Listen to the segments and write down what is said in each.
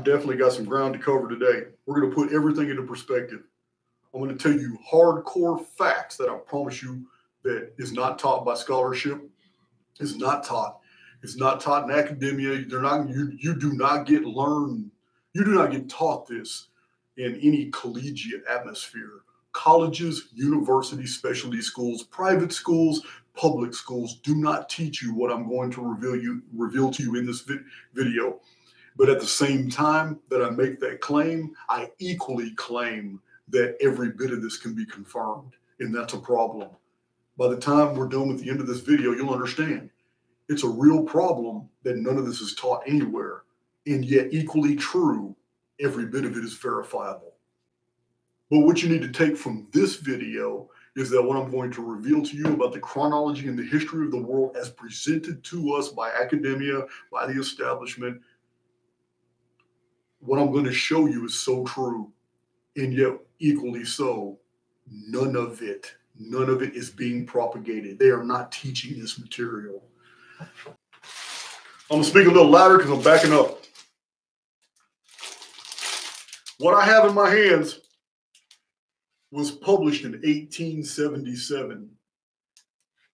I've definitely got some ground to cover today. We're going to put everything into perspective. I'm going to tell you hardcore facts that I promise you that is not taught by scholarship, is not taught. It's not taught in academia. They're not. You do not get learned. You do not get taught this in any collegiate atmosphere. Colleges, universities, specialty schools, private schools, public schools do not teach you what I'm going to reveal to you in this video. But at the same time that I make that claim, I equally claim that every bit of this can be confirmed, and that's a problem. By the time we're done with the end of this video, you'll understand. It's a real problem that none of this is taught anywhere, and yet equally true, every bit of it is verifiable. But what you need to take from this video is that what I'm going to reveal to you about the chronology and the history of the world as presented to us by academia, by the establishment, what I'm going to show you is so true, and yet equally so, none of it is being propagated. They are not teaching this material. I'm going to speak a little louder because I'm backing up. What I have in my hands was published in 1877.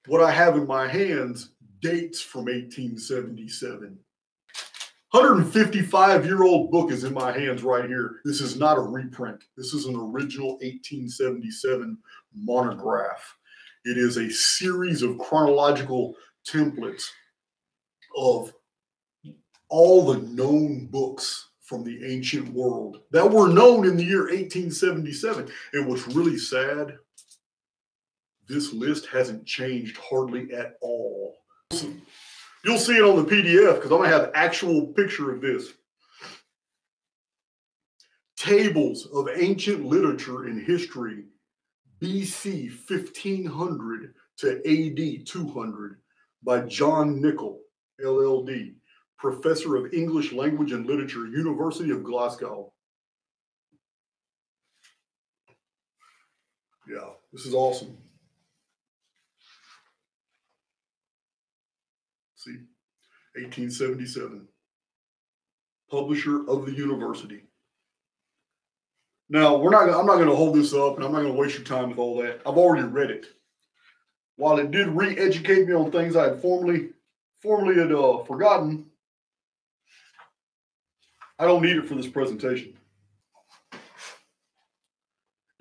What I have in my hands dates from 1877. 155-year-old book is in my hands right here. This is not a reprint. This is an original 1877 monograph. It is a series of chronological templates of all the known books from the ancient world that were known in the year 1877. And what's really sad, this list hasn't changed hardly at all. You'll see it on the PDF because I'm going to have an actual picture of this. Tables of ancient literature and history, BC 1500 to AD 200 by John Nichol, LLD, Professor of English Language and Literature, University of Glasgow. Yeah, this is awesome. See, 1877. Publisher of the university. Now, I'm not going to hold this up, and I'm not going to waste your time with all that. I've already read it. While it did re-educate me on things I had formerly had forgotten, I don't need it for this presentation.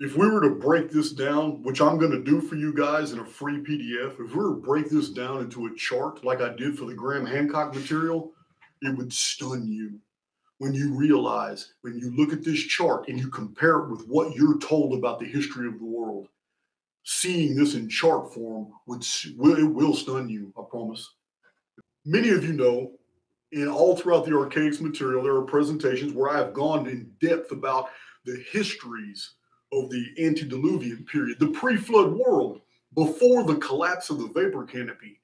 If we were to break this down, which I'm going to do for you guys in a free PDF, if we were to break this down into a chart like I did for the Graham Hancock material, it would stun you when you realize, when you look at this chart and you compare it with what you're told about the history of the world. Seeing this in chart form will stun you, I promise. Many of you know, all throughout the Archaics material, there are presentations where I have gone in depth about the histories of the antediluvian period, the pre-flood world, before the collapse of the vapor canopy.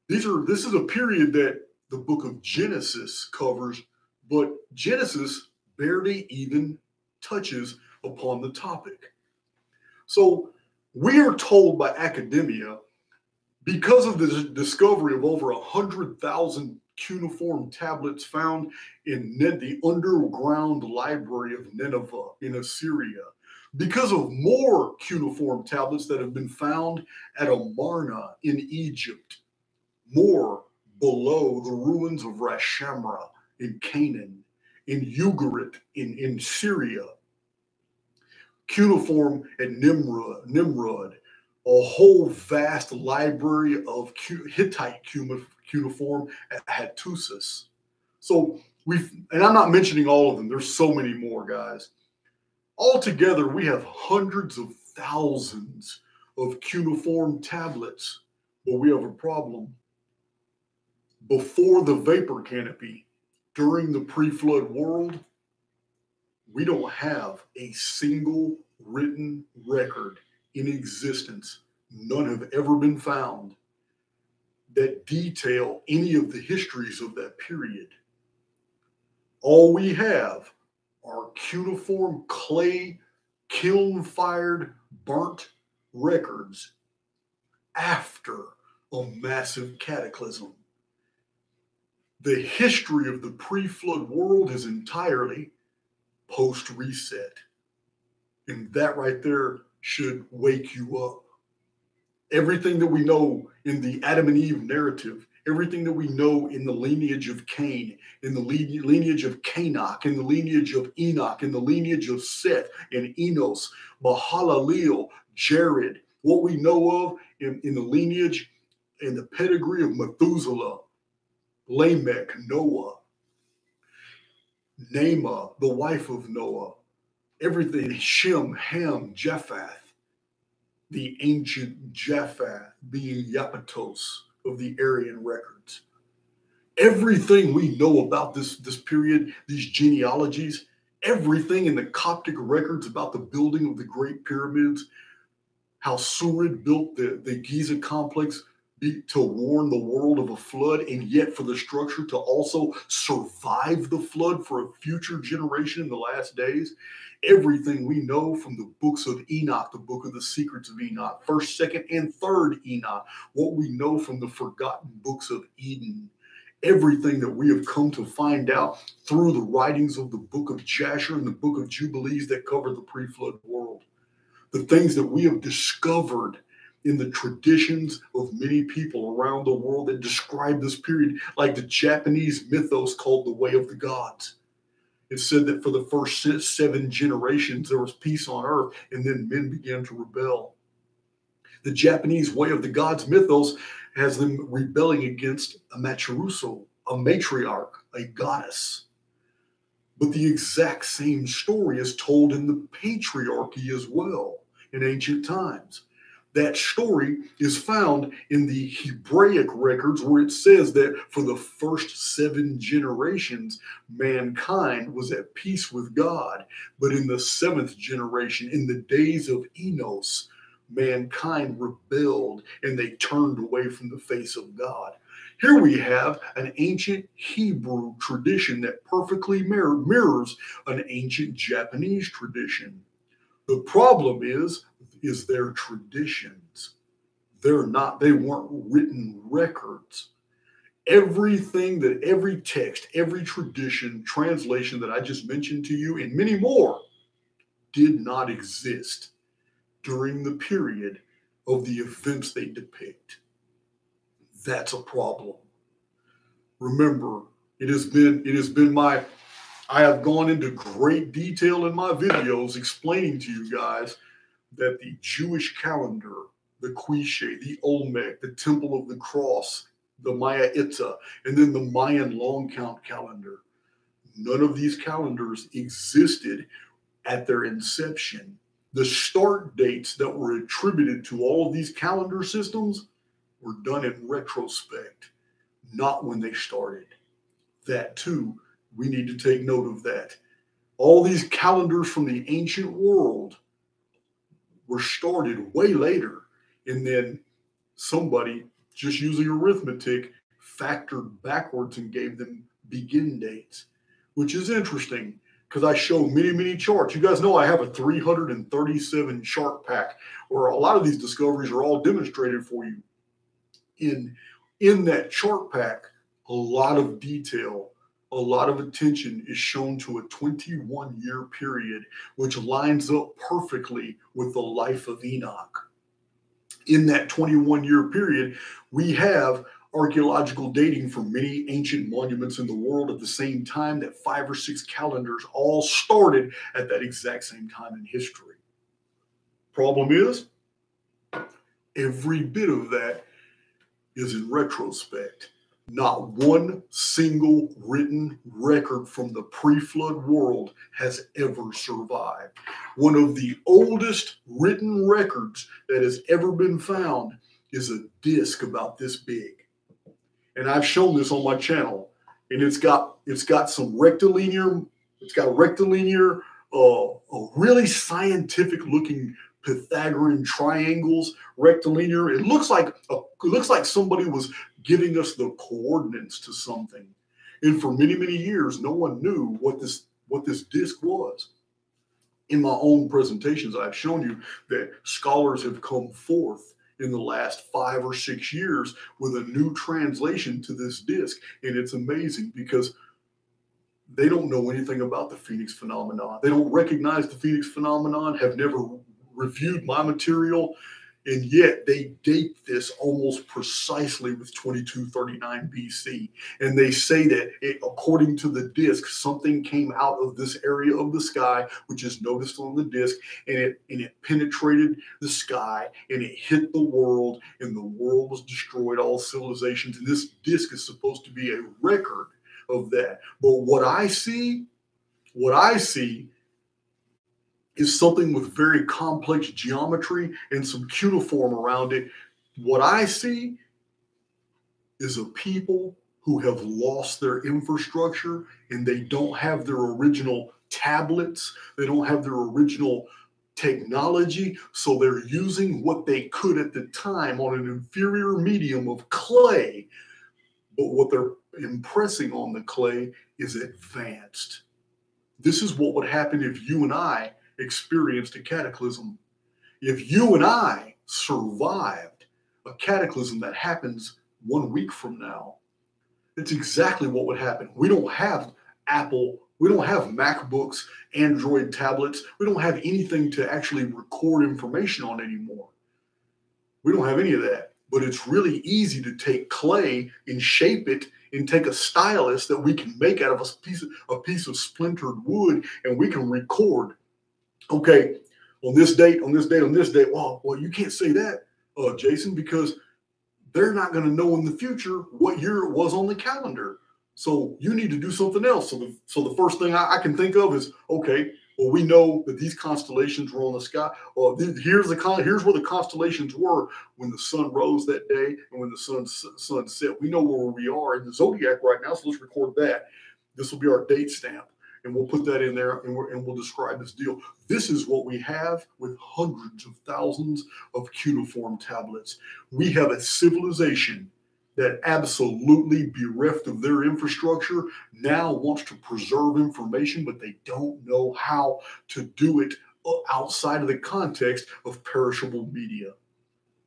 This is a period that the book of Genesis covers, but Genesis barely even touches upon the topic. So we are told by academia, because of the discovery of over 100,000 cuneiform tablets found in the underground library of Nineveh in Assyria, because of more cuneiform tablets that have been found at Amarna in Egypt, more below the ruins of Rashamra in Canaan, in Ugarit in Syria, cuneiform at Nimrod, a whole vast library of Hittite cuneiform at Hattusis. So and I'm not mentioning all of them. There's so many more, guys. Altogether, we have hundreds of thousands of cuneiform tablets, but we have a problem. Before the vapor canopy, during the pre-flood world, we don't have a single written record in existence. None have ever been found that detail any of the histories of that period. All we have are cuneiform clay, kiln-fired, burnt records after a massive cataclysm. The history of the pre-flood world is entirely post-reset. And that right there should wake you up. Everything that we know in the Adam and Eve narrative, everything that we know in the lineage of Cain, in the lineage of Cainach, in the lineage of Enoch, in the lineage of Seth and Enos, Mahalalel, Jared, what we know of in the lineage and the pedigree of Methuselah, Lamech, Noah, Naamah, the wife of Noah, everything, Shem, Ham, Japheth, the ancient Japheth being Iapetos of the Aryan records. Everything we know about this period, these genealogies, everything in the Coptic records about the building of the Great Pyramids, how Surid built the Giza complex to warn the world of a flood, and yet for the structure to also survive the flood for a future generation in the last days. Everything we know from the books of Enoch, the book of the secrets of Enoch, first, second, and third Enoch, what we know from the forgotten books of Eden, everything that we have come to find out through the writings of the book of Jasher and the book of Jubilees that cover the pre-flood world, the things that we have discovered in the traditions of many people around the world that describe this period, like the Japanese mythos called the Way of the Gods. It said that for the first 7 generations, there was peace on earth, and then men began to rebel. The Japanese Way of the Gods mythos has them rebelling against a Machiruso, a matriarch, a goddess. But the exact same story is told in the patriarchy as well in ancient times. That story is found in the Hebraic records, where it says that for the first 7 generations, mankind was at peace with God. But in the 7th generation, in the days of Enos, mankind rebelled and they turned away from the face of God. Here we have an ancient Hebrew tradition that perfectly mirrors an ancient Japanese tradition. The problem is their traditions. They weren't written records. Everything that every text, every tradition, translation that I just mentioned to you, and many more, did not exist during the period of the events they depict. That's a problem. Remember, I have gone into great detail in my videos explaining to you guys that the Jewish calendar, the Quiche, the Olmec, the Temple of the Cross, the Maya Itzah, and then the Mayan long count calendar, none of these calendars existed at their inception. The start dates that were attributed to all of these calendar systems were done in retrospect, not when they started. That too, we need to take note of that. All these calendars from the ancient world were started way later, and then somebody, just using arithmetic, factored backwards and gave them begin dates, which is interesting because I show many, many charts. You guys know I have a 337 chart pack where a lot of these discoveries are all demonstrated for you. In that chart pack, a lot of detail, a lot of attention is shown to a 21-year period, which lines up perfectly with the life of Enoch. In that 21-year period, we have archaeological dating for many ancient monuments in the world at the same time, that 5 or 6 calendars all started at that exact same time in history. Problem is, every bit of that is in retrospect. Not one single written record from the pre-flood world has ever survived. One of the oldest written records that has ever been found is a disc about this big. And I've shown this on my channel, and it's got some rectilinear, really scientific looking Pythagorean triangles, rectilinear. It looks like somebody was giving us the coordinates to something. And for many, many years, no one knew what this disc was. In my own presentations, I've shown you that scholars have come forth in the last 5 or 6 years with a new translation to this disc. And it's amazing because they don't know anything about the Phoenix phenomenon. They don't recognize the Phoenix phenomenon, have never reviewed my material, and yet they date this almost precisely with 2239 BC. And they say that according to the disc, something came out of this area of the sky, which is noticed on the disc, and it penetrated the sky and it hit the world, and the world was destroyed, all civilizations. And this disc is supposed to be a record of that. But what I see is something with very complex geometry and some cuneiform around it. What I see is a people who have lost their infrastructure, and they don't have their original tablets. They don't have their original technology. So they're using what they could at the time on an inferior medium of clay. But what they're impressing on the clay is advanced. This is what would happen if you and I experienced a cataclysm. If you and I survived a cataclysm that happens 1 week from now, it's exactly what would happen. We don't have Apple, we don't have MacBooks, Android tablets, we don't have anything to actually record information on anymore. We don't have any of that. But it's really easy to take clay and shape it and take a stylus that we can make out of a piece of splintered wood, and we can record. Okay, on this date, on this date, on this date. Well, you can't say that, Jason, because they're not going to know in the future what year it was on the calendar. So you need to do something else. So the first thing I can think of is, okay, well, we know that these constellations were on the sky. Well, here's where the constellations were when the sun rose that day and when the sun set. We know where we are in the zodiac right now, so let's record that. This will be our date stamp, and we'll put that in there, and we'll describe this deal. This is what we have with hundreds of thousands of cuneiform tablets. We have a civilization that absolutely bereft of their infrastructure now wants to preserve information, but they don't know how to do it outside of the context of perishable media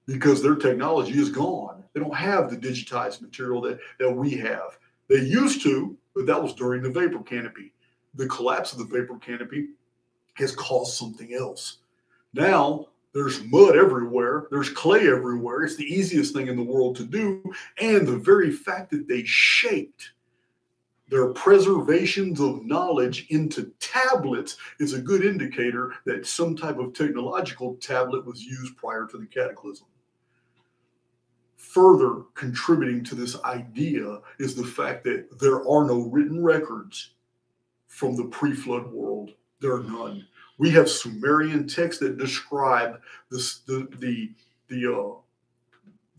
because their technology is gone. They don't have the digitized material that we have. They used to, but that was during the vapor canopy. The collapse of the vapor canopy has caused something else. Now, there's mud everywhere. There's clay everywhere. It's the easiest thing in the world to do. And the very fact that they shaped their preservations of knowledge into tablets is a good indicator that some type of technological tablet was used prior to the cataclysm. Further contributing to this idea is the fact that there are no written records from the pre-flood world. There are none. We have Sumerian texts that describe the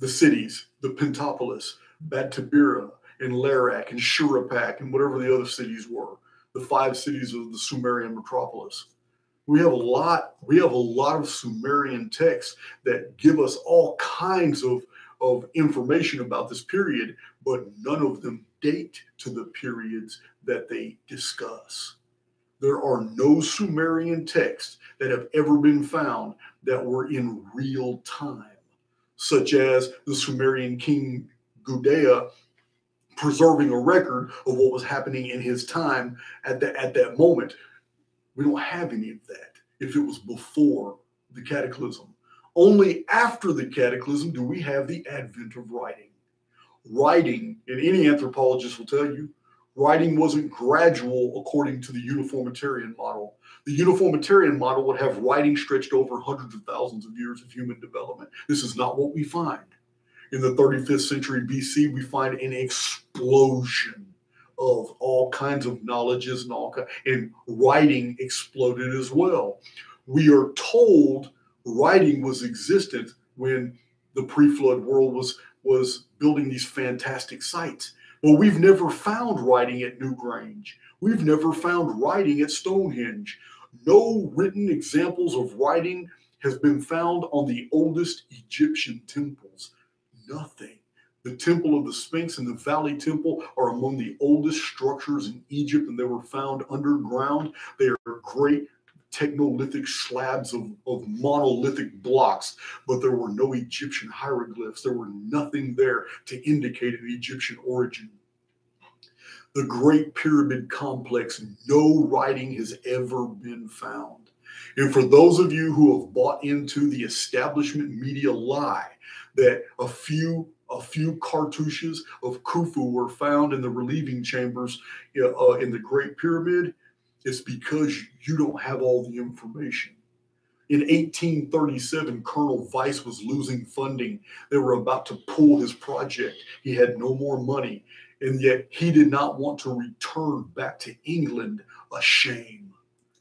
cities, the Pentapolis, Bad Tabira, and Larak, and Shurapak, and whatever the other cities were, the 5 cities of the Sumerian metropolis. We have a lot of Sumerian texts that give us all kinds of information about this period, but none of them date to the periods that they discuss. There are no Sumerian texts that have ever been found that were in real time, such as the Sumerian king Gudea preserving a record of what was happening in his time at that moment. We don't have any of that if it was before the cataclysm. Only after the cataclysm do we have the advent of writing. Writing, and any anthropologist will tell you, writing wasn't gradual according to the uniformitarian model. The uniformitarian model would have writing stretched over hundreds of thousands of years of human development. This is not what we find. In the 35th century BC, we find an explosion of all kinds of knowledges and writing exploded as well. We are told writing was existent when the pre-flood world was building these fantastic sites. Well, we've never found writing at Newgrange. We've never found writing at Stonehenge. No written examples of writing has been found on the oldest Egyptian temples. Nothing. The Temple of the Sphinx and the Valley Temple are among the oldest structures in Egypt, and they were found underground. They are great technolithic slabs of monolithic blocks, but there were no Egyptian hieroglyphs. There were nothing there to indicate an Egyptian origin. The Great Pyramid Complex, no writing has ever been found. And for those of you who have bought into the establishment media lie that a few cartouches of Khufu were found in the relieving chambers in the Great Pyramid, it's because you don't have all the information. In 1837, Colonel Weiss was losing funding. They were about to pull his project. He had no more money, and yet he did not want to return back to England a shame.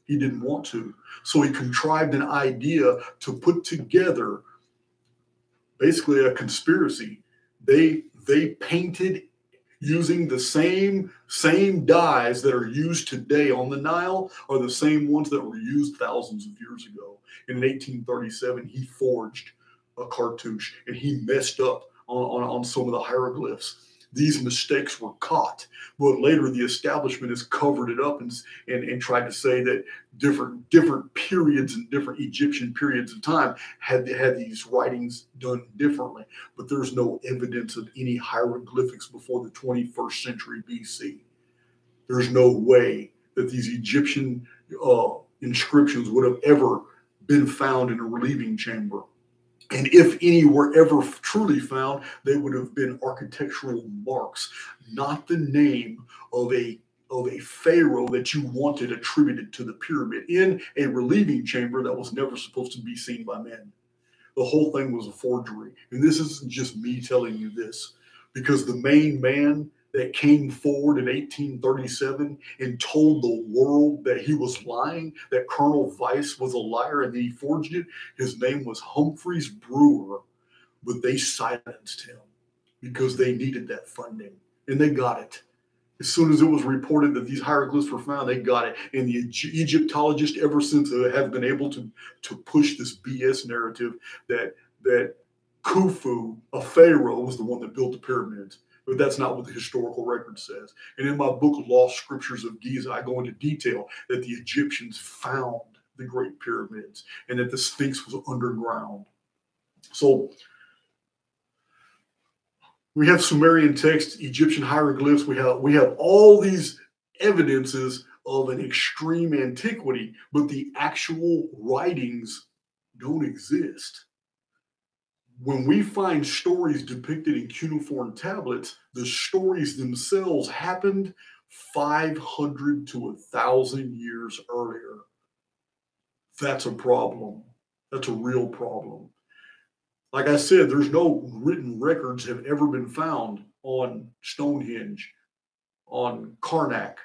He didn't want to. So he contrived an idea to put together basically a conspiracy. They painted using the same dyes that are used today on the Nile are the same ones that were used thousands of years ago. In 1837, he forged a cartouche and he messed up on some of the hieroglyphs. These mistakes were caught, but later the establishment has covered it up and tried to say that different periods and different Egyptian periods of time had these writings done differently. But there's no evidence of any hieroglyphics before the 21st century BC. There's no way that these Egyptian inscriptions would have ever been found in a relieving chamber. And if any were ever truly found, they would have been architectural marks, not the name of a pharaoh that you wanted attributed to the pyramid in a relieving chamber that was never supposed to be seen by men. The whole thing was a forgery. And this isn't just me telling you this, because the main man that came forward in 1837 and told the world that he was lying, that Colonel Weiss was a liar and that he forged it, his name was Humphreys Brewer. But they silenced him because they needed that funding, and they got it. As soon as it was reported that these hieroglyphs were found, they got it. And the Egyptologists ever since have been able to push this BS narrative that Khufu, a pharaoh, was the one that built the pyramids. But that's not what the historical record says. And in my book, Lost Scriptures of Giza, I go into detail that the Egyptians found the Great Pyramids and that the Sphinx was underground. So we have Sumerian texts, Egyptian hieroglyphs. We have all these evidences of an extreme antiquity, but the actual writings don't exist. When we find stories depicted in cuneiform tablets, the stories themselves happened 500 to 1,000 years earlier. That's a problem. That's a real problem. Like I said, there's no written records have ever been found on Stonehenge, on Karnak,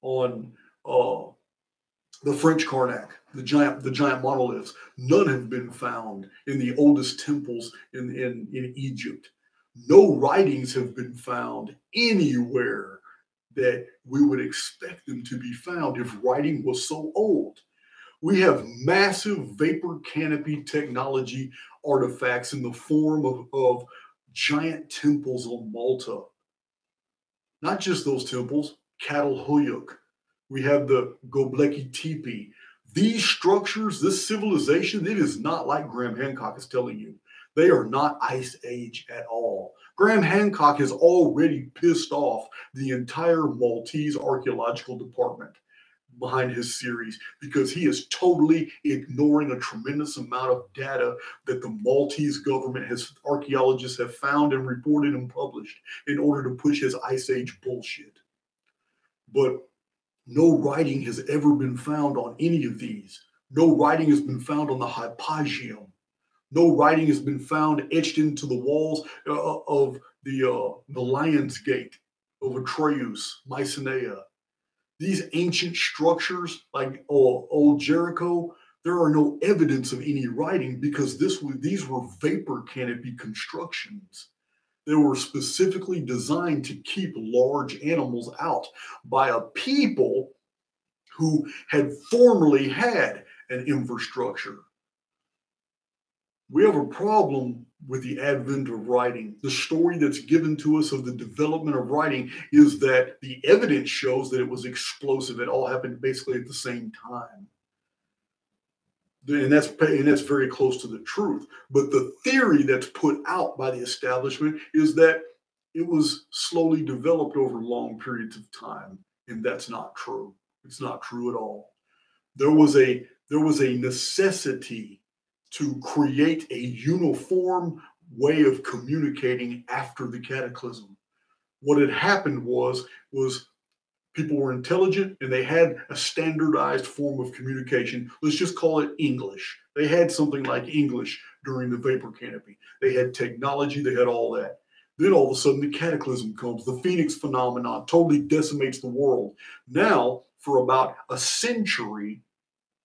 on the French Karnak, the giant monoliths. None have been found in the oldest temples in Egypt. No writings have been found anywhere that we would expect them to be found if writing was so old. We have massive vapor canopy technology artifacts in the form of giant temples on Malta. Not just those temples, Catalhoyuk. We have the Göbekli Tepe. These structures, this civilization, it is not like Graham Hancock is telling you. They are not Ice Age at all. Graham Hancock has already pissed off the entire Maltese archaeological department behind his series because he is totally ignoring a tremendous amount of data that the Maltese government archaeologists have found and reported and published in order to push his Ice Age bullshit. But no writing has ever been found on any of these. No writing has been found on the Hyphagium. No writing has been found etched into the walls of the Lion's Gate of Atreus, Mycenae. These ancient structures like old Jericho, there are no evidence of any writing because these were vapor canopy constructions. They were specifically designed to keep large animals out by a people who had formerly had an infrastructure. We have a problem with the advent of writing. The story that's given to us of the development of writing is that the evidence shows that it was explosive. It all happened basically at the same time. And that's very close to the truth. But the theory that's put out by the establishment is that it was slowly developed over long periods of time, and that's not true. It's not true at all. There was a necessity to create a uniform way of communicating after the cataclysm. What had happened was people were intelligent and they had a standardized form of communication. Let's just call it English. They had something like English during the vapor canopy. They had technology, they had all that. Then all of a sudden the cataclysm comes. The Phoenix phenomenon totally decimates the world. Now, for about a century,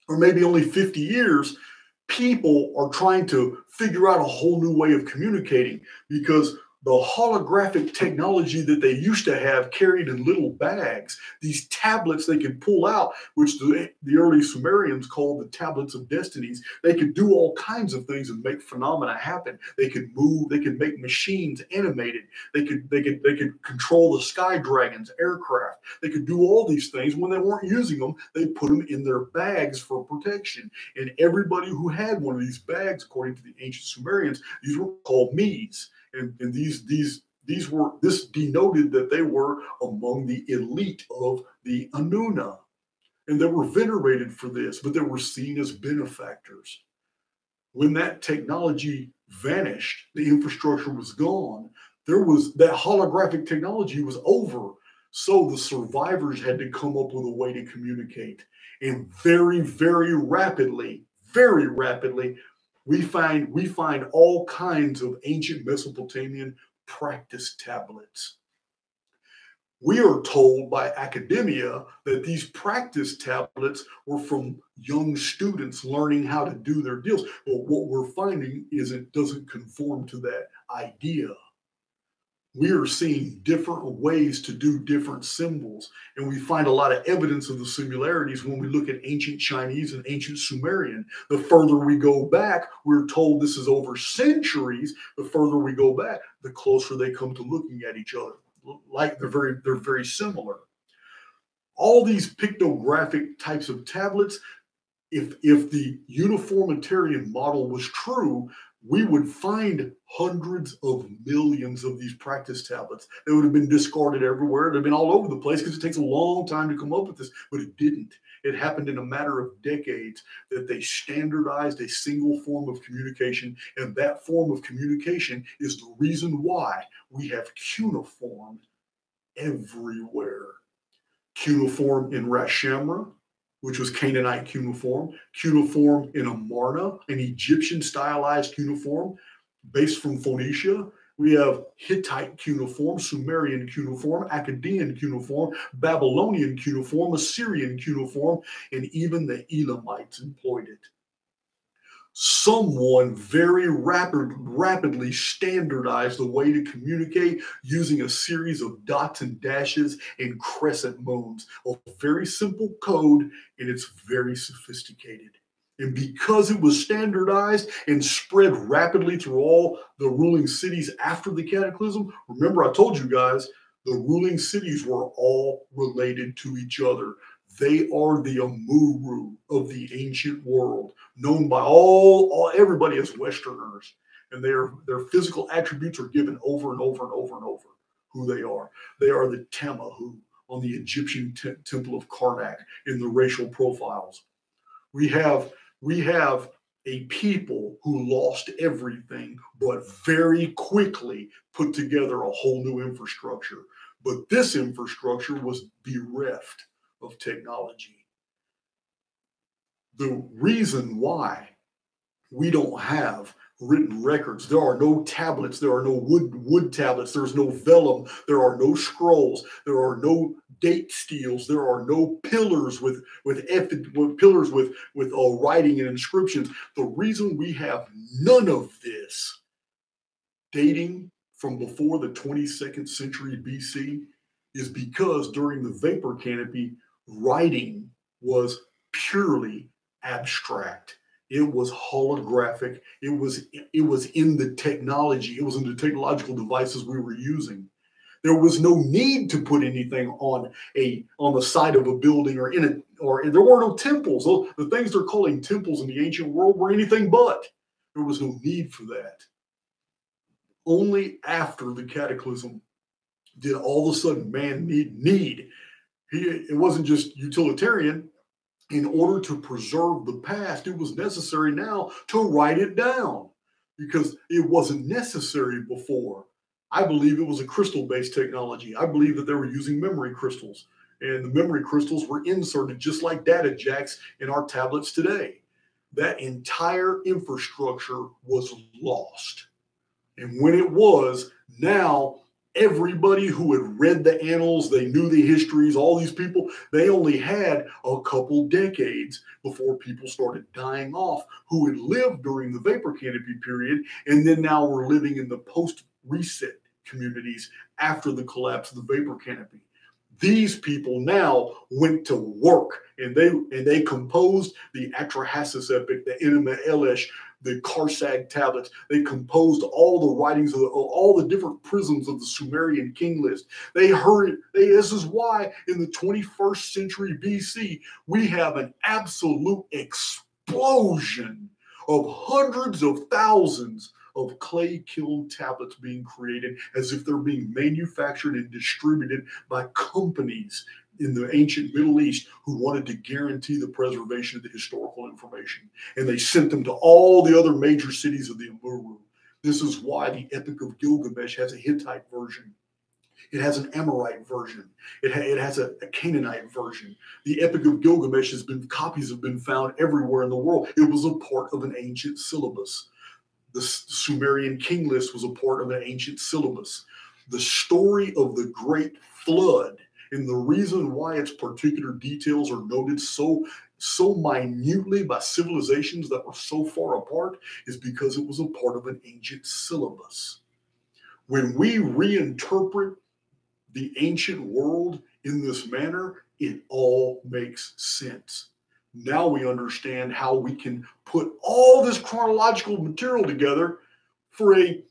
or maybe only 50 years, people are trying to figure out a whole new way of communicating because the holographic technology that they used to have carried in little bags, these tablets they could pull out, which the early Sumerians called the tablets of destinies. They could do all kinds of things and make phenomena happen. They could move, they could make machines animated, they could control the sky dragons, aircraft. They could do all these things. When they weren't using them, they put them in their bags for protection. And everybody who had one of these bags, according to the ancient Sumerians, these were called Medes. And this denoted that they were among the elite of the Anuna. And they were venerated for this, but they were seen as benefactors. When that technology vanished, the infrastructure was gone. There was that holographic technology was over. So the survivors had to come up with a way to communicate. And very, very rapidly, we find all kinds of ancient Mesopotamian practice tablets. We are told by academia that these practice tablets were from young students learning how to do their deals. But what we're finding is it doesn't conform to that idea. We are seeing different ways to do different symbols. And we find a lot of evidence of the similarities when we look at ancient Chinese and ancient Sumerian. The further we go back, we're told this is over centuries. The further we go back, the closer they come to looking at each other. Like they're very similar. All these pictographic types of tablets, if the uniformitarian model was true, we would find hundreds of millions of these practice tablets. They would have been discarded everywhere. They've been all over the place because it takes a long time to come up with this, but it didn't. It happened in a matter of decades that they standardized a single form of communication, and that form of communication is the reason why we have cuneiform everywhere. Cuneiform in Ras Shamra, which was Canaanite cuneiform in Amarna, an Egyptian stylized cuneiform based from Phoenicia. We have Hittite cuneiform, Sumerian cuneiform, Akkadian cuneiform, Babylonian cuneiform, Assyrian cuneiform, and even the Elamites employed it. Someone very rapidly standardized the way to communicate using a series of dots and dashes and crescent moons. A very simple code, and it's very sophisticated. And because it was standardized and spread rapidly through all the ruling cities after the cataclysm, remember I told you guys, the ruling cities were all related to each other. They are the Amuru of the ancient world, known by everybody as Westerners. And their physical attributes are given over and over and over and over who they are. They are the Tamahu on the Egyptian temple of Karnak in the racial profiles. We have a people who lost everything, but very quickly put together a whole new infrastructure. But this infrastructure was bereft of technology. The reason why we don't have written records, there are no tablets, there are no wood tablets, there's no vellum, there are no scrolls, there are no date steels, there are no pillars with writing and inscriptions. The reason we have none of this dating from before the 22nd century BC is because during the vapor canopy, writing was purely abstract. It was holographic. It was in the technology. It was in the technological devices we were using. There was no need to put anything on the side of a building or in it, or there were no temples. The things they're calling temples in the ancient world were anything but. There was no need for that. Only after the cataclysm did all of a sudden man need. It wasn't just utilitarian. In order to preserve the past, it was necessary now to write it down because it wasn't necessary before. I believe it was a crystal-based technology. I believe that they were using memory crystals, and the memory crystals were inserted just like data jacks in our tablets today. That entire infrastructure was lost. And when it was, now everybody who had read the annals, they knew the histories, all these people, they only had a couple decades before people started dying off who had lived during the vapor canopy period, and then now we're living in the post-reset communities after the collapse of the vapor canopy. These people now went to work and they composed the Atrahasis epic, the Enuma Elish, the Karsag tablets. They composed all the writings of all the different prisms of the Sumerian king list. This is why in the 21st century BC, we have an absolute explosion of hundreds of thousands of clay kiln tablets being created as if they're being manufactured and distributed by companies in the ancient Middle East who wanted to guarantee the preservation of the historical information. And they sent them to all the other major cities of the Amuru. This is why the Epic of Gilgamesh has a Hittite version. It has an Amorite version. It has a Canaanite version. The Epic of Gilgamesh copies have been found everywhere in the world. It was a part of an ancient syllabus. The Sumerian king list was a part of an ancient syllabus. The story of the Great Flood and the reason why its particular details are noted so minutely by civilizations that were so far apart is because it was a part of an ancient syllabus. When we reinterpret the ancient world in this manner, it all makes sense. Now we understand how we can put all this chronological material together for a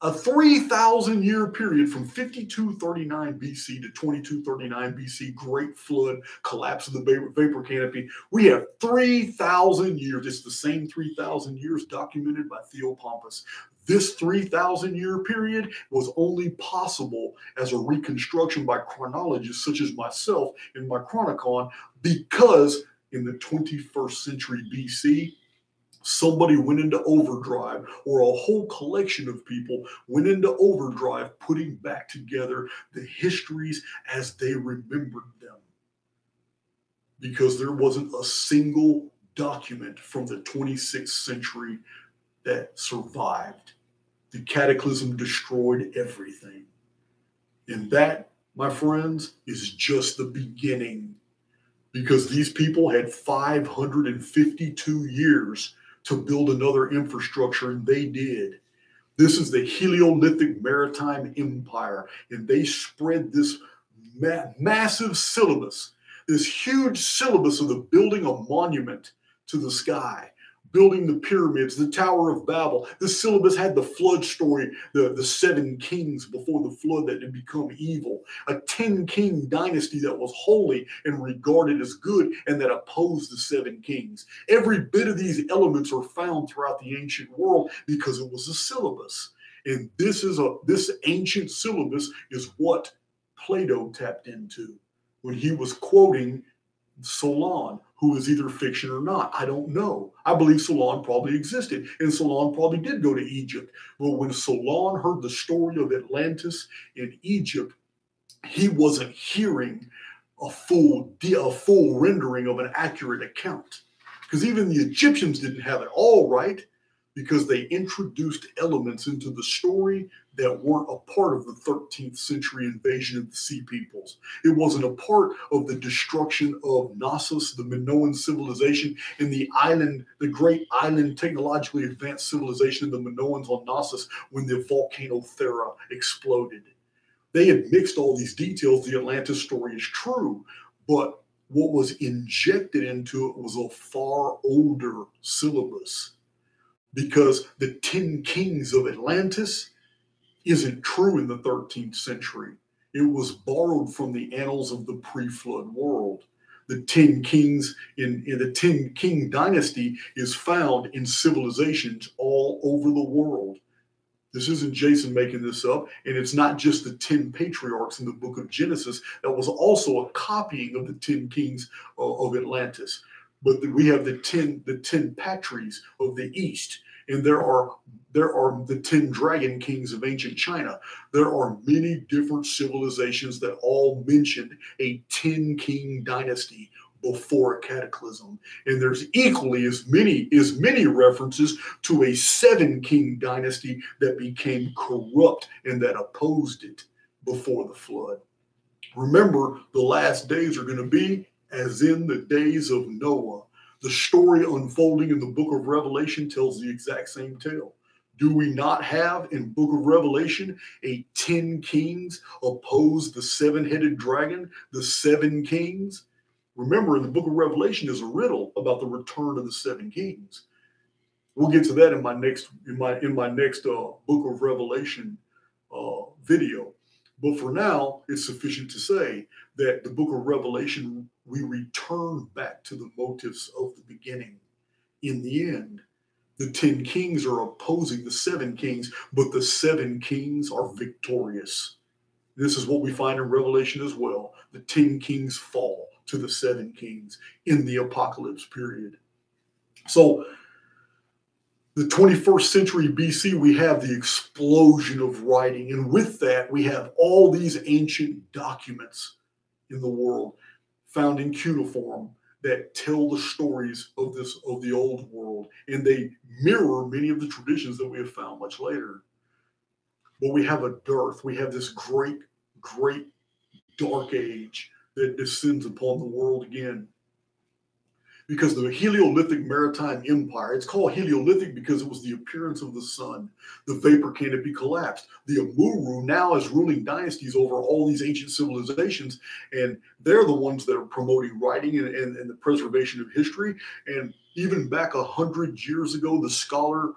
3,000 year period from 5239 BC to 2239 BC, Great Flood, collapse of the vapor canopy. We have 3,000 years. It's the same 3,000 years documented by Theopompus. This 3,000 year period was only possible as a reconstruction by chronologists such as myself in my Chronicon because in the 21st century BC, somebody went into overdrive, or a whole collection of people went into overdrive, putting back together the histories as they remembered them. Because there wasn't a single document from the 26th century that survived. The cataclysm destroyed everything. And that, my friends, is just the beginning. Because these people had 552 years to build another infrastructure, and they did. This is the Heliolithic Maritime Empire, and they spread this massive syllabus, this huge syllabus of the building a monument to the sky, building the pyramids, the Tower of Babel. This syllabus had the flood story, the 7 kings before the flood that had become evil, a 10-king dynasty that was holy and regarded as good and that opposed the 7 kings. Every bit of these elements are found throughout the ancient world because it was a syllabus. And this ancient syllabus is what Plato tapped into when he was quoting Solon, who is either fiction or not. I don't know. I believe Solon probably existed, and Solon probably did go to Egypt. But when Solon heard the story of Atlantis in Egypt, he wasn't hearing a full rendering of an accurate account. Because even the Egyptians didn't have it all right, because they introduced elements into the story that weren't a part of the 13th century invasion of the Sea Peoples. It wasn't a part of the destruction of Knossos, the Minoan civilization, and the great island technologically advanced civilization of the Minoans on Knossos when the volcano Thera exploded. They had mixed all these details. The Atlantis story is true, but what was injected into it was a far older syllabus. Because the 10 kings of Atlantis isn't true in the 13th century. It was borrowed from the annals of the pre-flood world. The 10 kings in the 10 king dynasty is found in civilizations all over the world. This isn't Jason making this up, and it's not just the 10 patriarchs in the book of Genesis. That was also a copying of the 10 kings of Atlantis. But we have the 10 patries of the East, and there are the 10 dragon kings of ancient China. There are many different civilizations that all mentioned a 10 king dynasty before a cataclysm. And there's equally as many references to a 7 king dynasty that became corrupt and that opposed it before the flood. Remember, the last days are going to be as in the days of Noah. The story unfolding in the book of Revelation tells the exact same tale. Do we not have in book of Revelation a 10 kings oppose the 7-headed dragon, the 7 kings? Remember, in the book of Revelation is a riddle about the return of the 7 kings. We'll get to that in my next book of Revelation video. But for now, it's sufficient to say that the book of Revelation, we return back to the motives of the beginning. In the end, the 10 kings are opposing the 7 kings, but the 7 kings are victorious. This is what we find in Revelation as well. The 10 kings fall to the 7 kings in the apocalypse period. So the 21st century BC, we have the explosion of writing. And with that, we have all these ancient documents in the world found in cuneiform that tell the stories of the old world. And they mirror many of the traditions that we have found much later. But we have a dearth. We have this great, great dark age that descends upon the world again. Because the Heliolithic Maritime Empire, it's called Heliolithic because it was the appearance of the sun. The vapor canopy collapsed. The Amuru now is ruling dynasties over all these ancient civilizations, and they're the ones that are promoting writing and the preservation of history. And even back 100 years ago, the scholar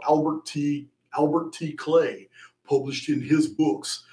Albert T. Clay published in his books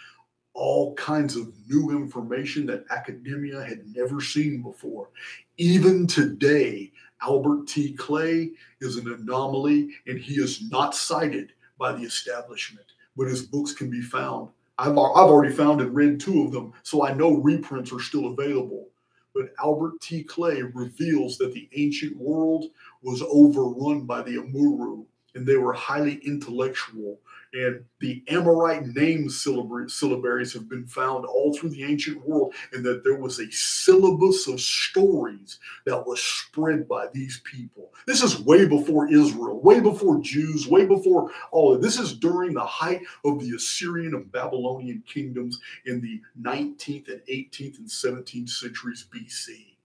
all kinds of new information that academia had never seen before. Even today, Albert T. Clay is an anomaly, and he is not cited by the establishment, but his books can be found. I've already found and read 2 of them, so I know reprints are still available. But Albert T. Clay reveals that the ancient world was overrun by the Amuru, and they were highly intellectual. And the Amorite name syllabaries have been found all through the ancient world, and that there was a syllabus of stories that was spread by these people. This is way before Israel, way before Jews, way before all of this. Is during the height of the Assyrian and Babylonian kingdoms in the 19th and 18th and 17th centuries BC.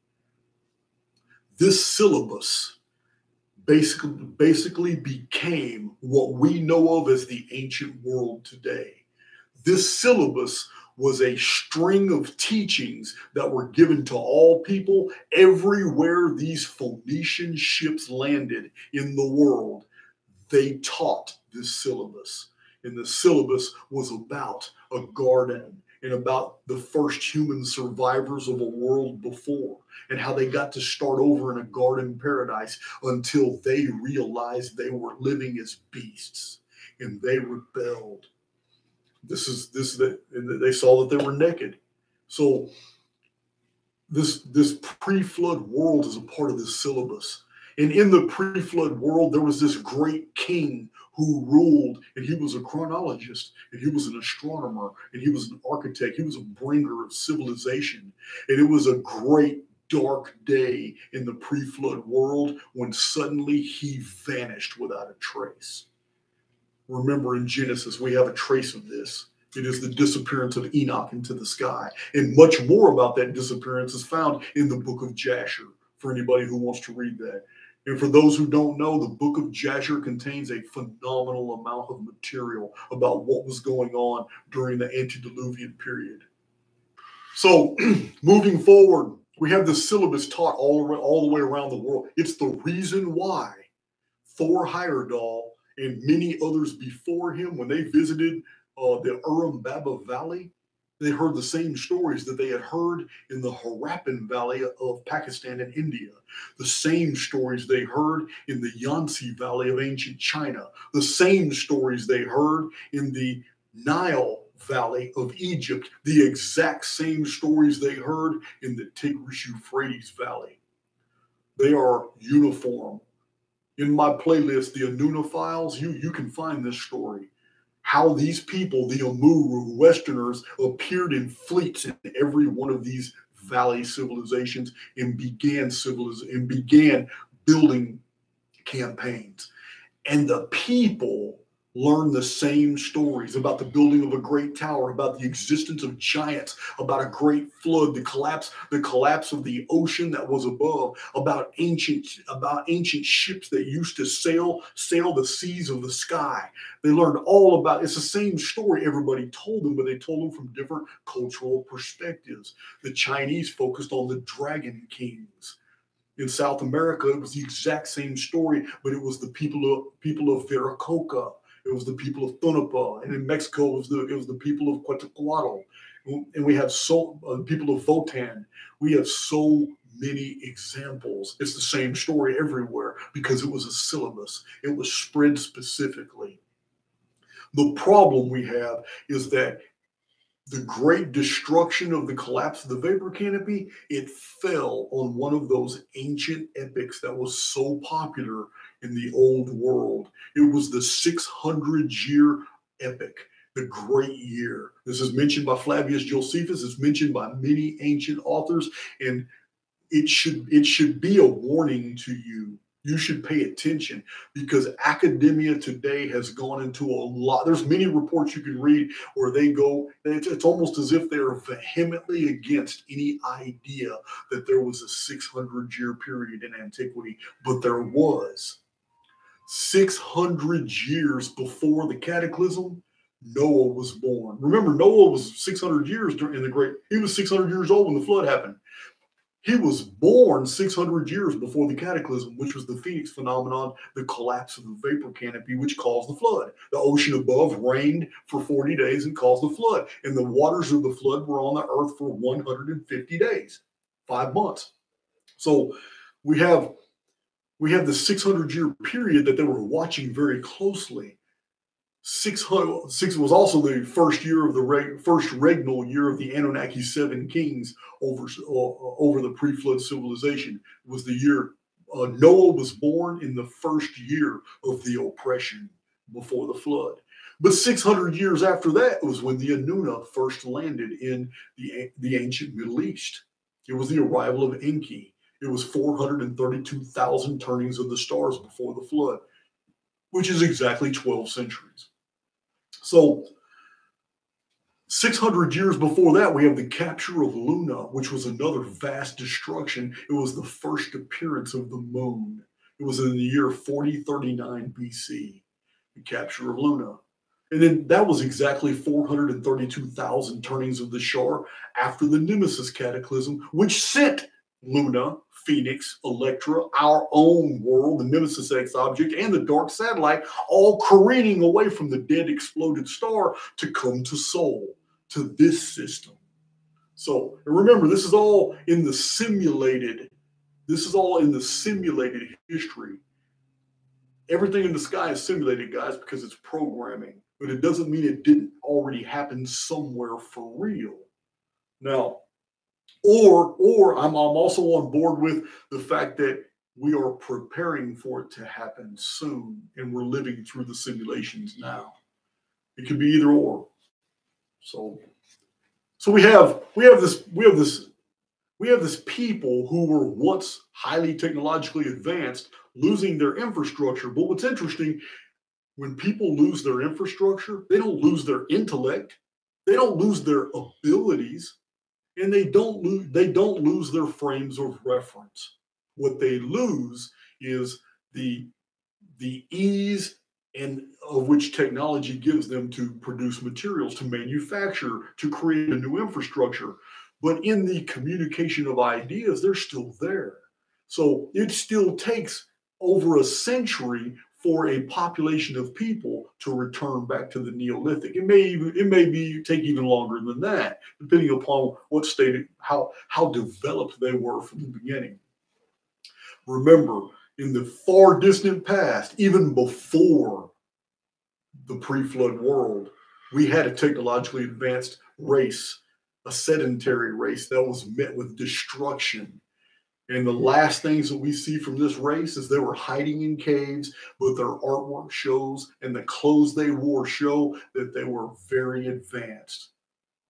This syllabus basically became what we know of as the ancient world today. This syllabus was a string of teachings that were given to all people everywhere these Phoenician ships landed in the world. They taught this syllabus, and the syllabus was about a garden and about the first human survivors of a world before, and how they got to start over in a garden paradise until they realized they were living as beasts, and they rebelled. And they saw that they were naked. So this pre-flood world is a part of this syllabus. And in the pre-flood world, there was this great king who ruled, and he was a chronologist, and he was an astronomer, and he was an architect. He was a bringer of civilization. And it was a great dark day in the pre-flood world when suddenly he vanished without a trace. Remember, in Genesis, we have a trace of this. It is the disappearance of Enoch into the sky. And much more about that disappearance is found in the book of Jasher, for anybody who wants to read that. And for those who don't know, the book of Jasher contains a phenomenal amount of material about what was going on during the antediluvian period. So moving forward, we have the syllabus taught all the way around the world. It's the reason why Thor Heyerdahl and many others before him, when they visited the Urim Baba Valley, They heard the same stories that they had heard in the Harappan Valley of Pakistan and India, the same stories they heard in the Yangtze Valley of ancient China, the same stories they heard in the Nile Valley of Egypt, the exact same stories they heard in the Tigris-Euphrates Valley. They are uniform. In my playlist, the Anuna Files, you can find this story. How these people, the Amuru Westerners, appeared in fleets in every one of these valley civilizations and began building campaigns. And the people learn the same stories about the building of a great tower, about the existence of giants, about a great flood, the collapse of the ocean that was above, about ancient ships that used to sail the seas of the sky. They learned all about it's the same story everybody told them, but they told them from different cultural perspectives. The Chinese focused on the dragon kings. In South America, it was the exact same story, but it was the people of Viracocha. It was the people of Tonopah, and in Mexico, it was the people of Quetzalcoatl, and we have people of Votan. We have so many examples. It's the same story everywhere because it was a syllabus. It was spread specifically. The problem we have is that the great destruction of the collapse of the vapor canopy, it fell on one of those ancient epics that was so popular in the old world. It was the 600-year epic, the Great Year. This is mentioned by Flavius Josephus. It's mentioned by many ancient authors, and it should be a warning to you. You should pay attention because academia today has gone into a lot. There's many reports you can read where they go, it's almost as if they're vehemently against any idea that there was a 600-year period in antiquity, but there was. 600 years before the cataclysm, Noah was born. Remember, Noah was 600 years in the great, he was 600 years old when the flood happened. He was born 600 years before the cataclysm, which was the Phoenix phenomenon, the collapse of the vapor canopy, which caused the flood. The ocean above rained for 40 days and caused the flood. And the waters of the flood were on the earth for 150 days, 5 months. So we have the 600-year period that they were watching very closely. 600 was also the first year of the first regnal year of the Anunnaki 7 kings over the pre-flood civilization. It was the year Noah was born in the first year of the oppression before the flood. But 600 years after that was when the Anuna first landed in the ancient Middle East. It was the arrival of Enki. It was 432,000 turnings of the stars before the flood, which is exactly 12 centuries. So 600 years before that, we have the capture of Luna, which was another vast destruction. It was the first appearance of the moon. It was in the year 4039 BC, the capture of Luna. And then that was exactly 432,000 turnings of the star after the Nemesis cataclysm, which sent Luna, Phoenix, Electra, our own world, the Nemesis X object, and the dark satellite, all careening away from the dead exploded star to come to Sol, to this system. So remember, this is all in the simulated history. Everything in the sky is simulated, guys, because it's programming, but it doesn't mean it didn't already happen somewhere for real. Now, or I'm also on board with the fact that we are preparing for it to happen soon, and we're living through the simulations now. It could be either or. So we have this people who were once highly technologically advanced losing their infrastructure. But what's interesting, when people lose their infrastructure, they don't lose their intellect, they don't lose their abilities, and they don't lose their frames of reference. What they lose is the ease and of which technology gives them to produce materials, to manufacture, to create a new infrastructure. But in the communication of ideas, they're still there. So it still takes over a century for a population of people to return back to the Neolithic. It may take even longer than that, depending upon what state, how developed they were from the beginning. Remember, in the far distant past, even before the pre-flood world, we had a technologically advanced race, a sedentary race that was met with destruction. And the last things that we see from this race is they were hiding in caves, but their artwork shows and the clothes they wore show that they were very advanced.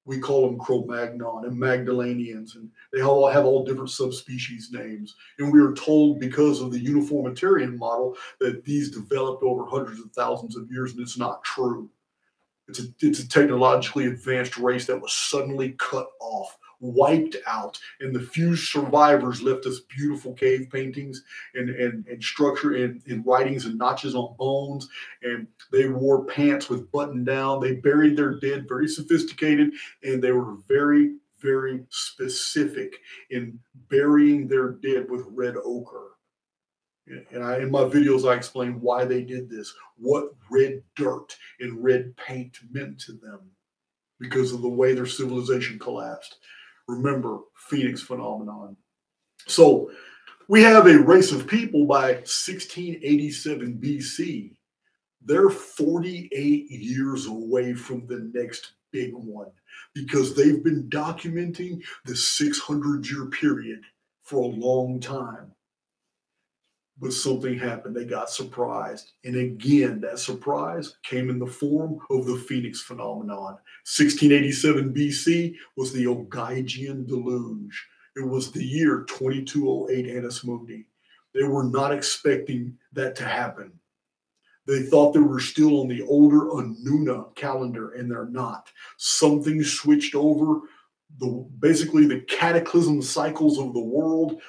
We call them Cro-Magnon and Magdalenians, and they all have all different subspecies names. And we are told because of the uniformitarian model that these developed over hundreds of thousands of years, and it's not true. It's a technologically advanced race that was suddenly cut off, wiped out, and the few survivors left us beautiful cave paintings and structure and writings and notches on bones. And they wore pants with button down. They buried their dead, very sophisticated, and they were very, very specific in burying their dead with red ochre. And in my videos, I explain why they did this, what red dirt and red paint meant to them because of the way their civilization collapsed. Remember, Phoenix phenomenon. So we have a race of people by 1687 BC. They're 48 years away from the next big one because they've been documenting the 600-year period for a long time. But something happened. They got surprised. And again, that surprise came in the form of the Phoenix phenomenon. 1687 BC was the Ogygian deluge. It was the year 2208 Annus Mundi. They were not expecting that to happen. They thought they were still on the older Anuna calendar, and they're not. Something switched over. Basically, the cataclysm cycles of the world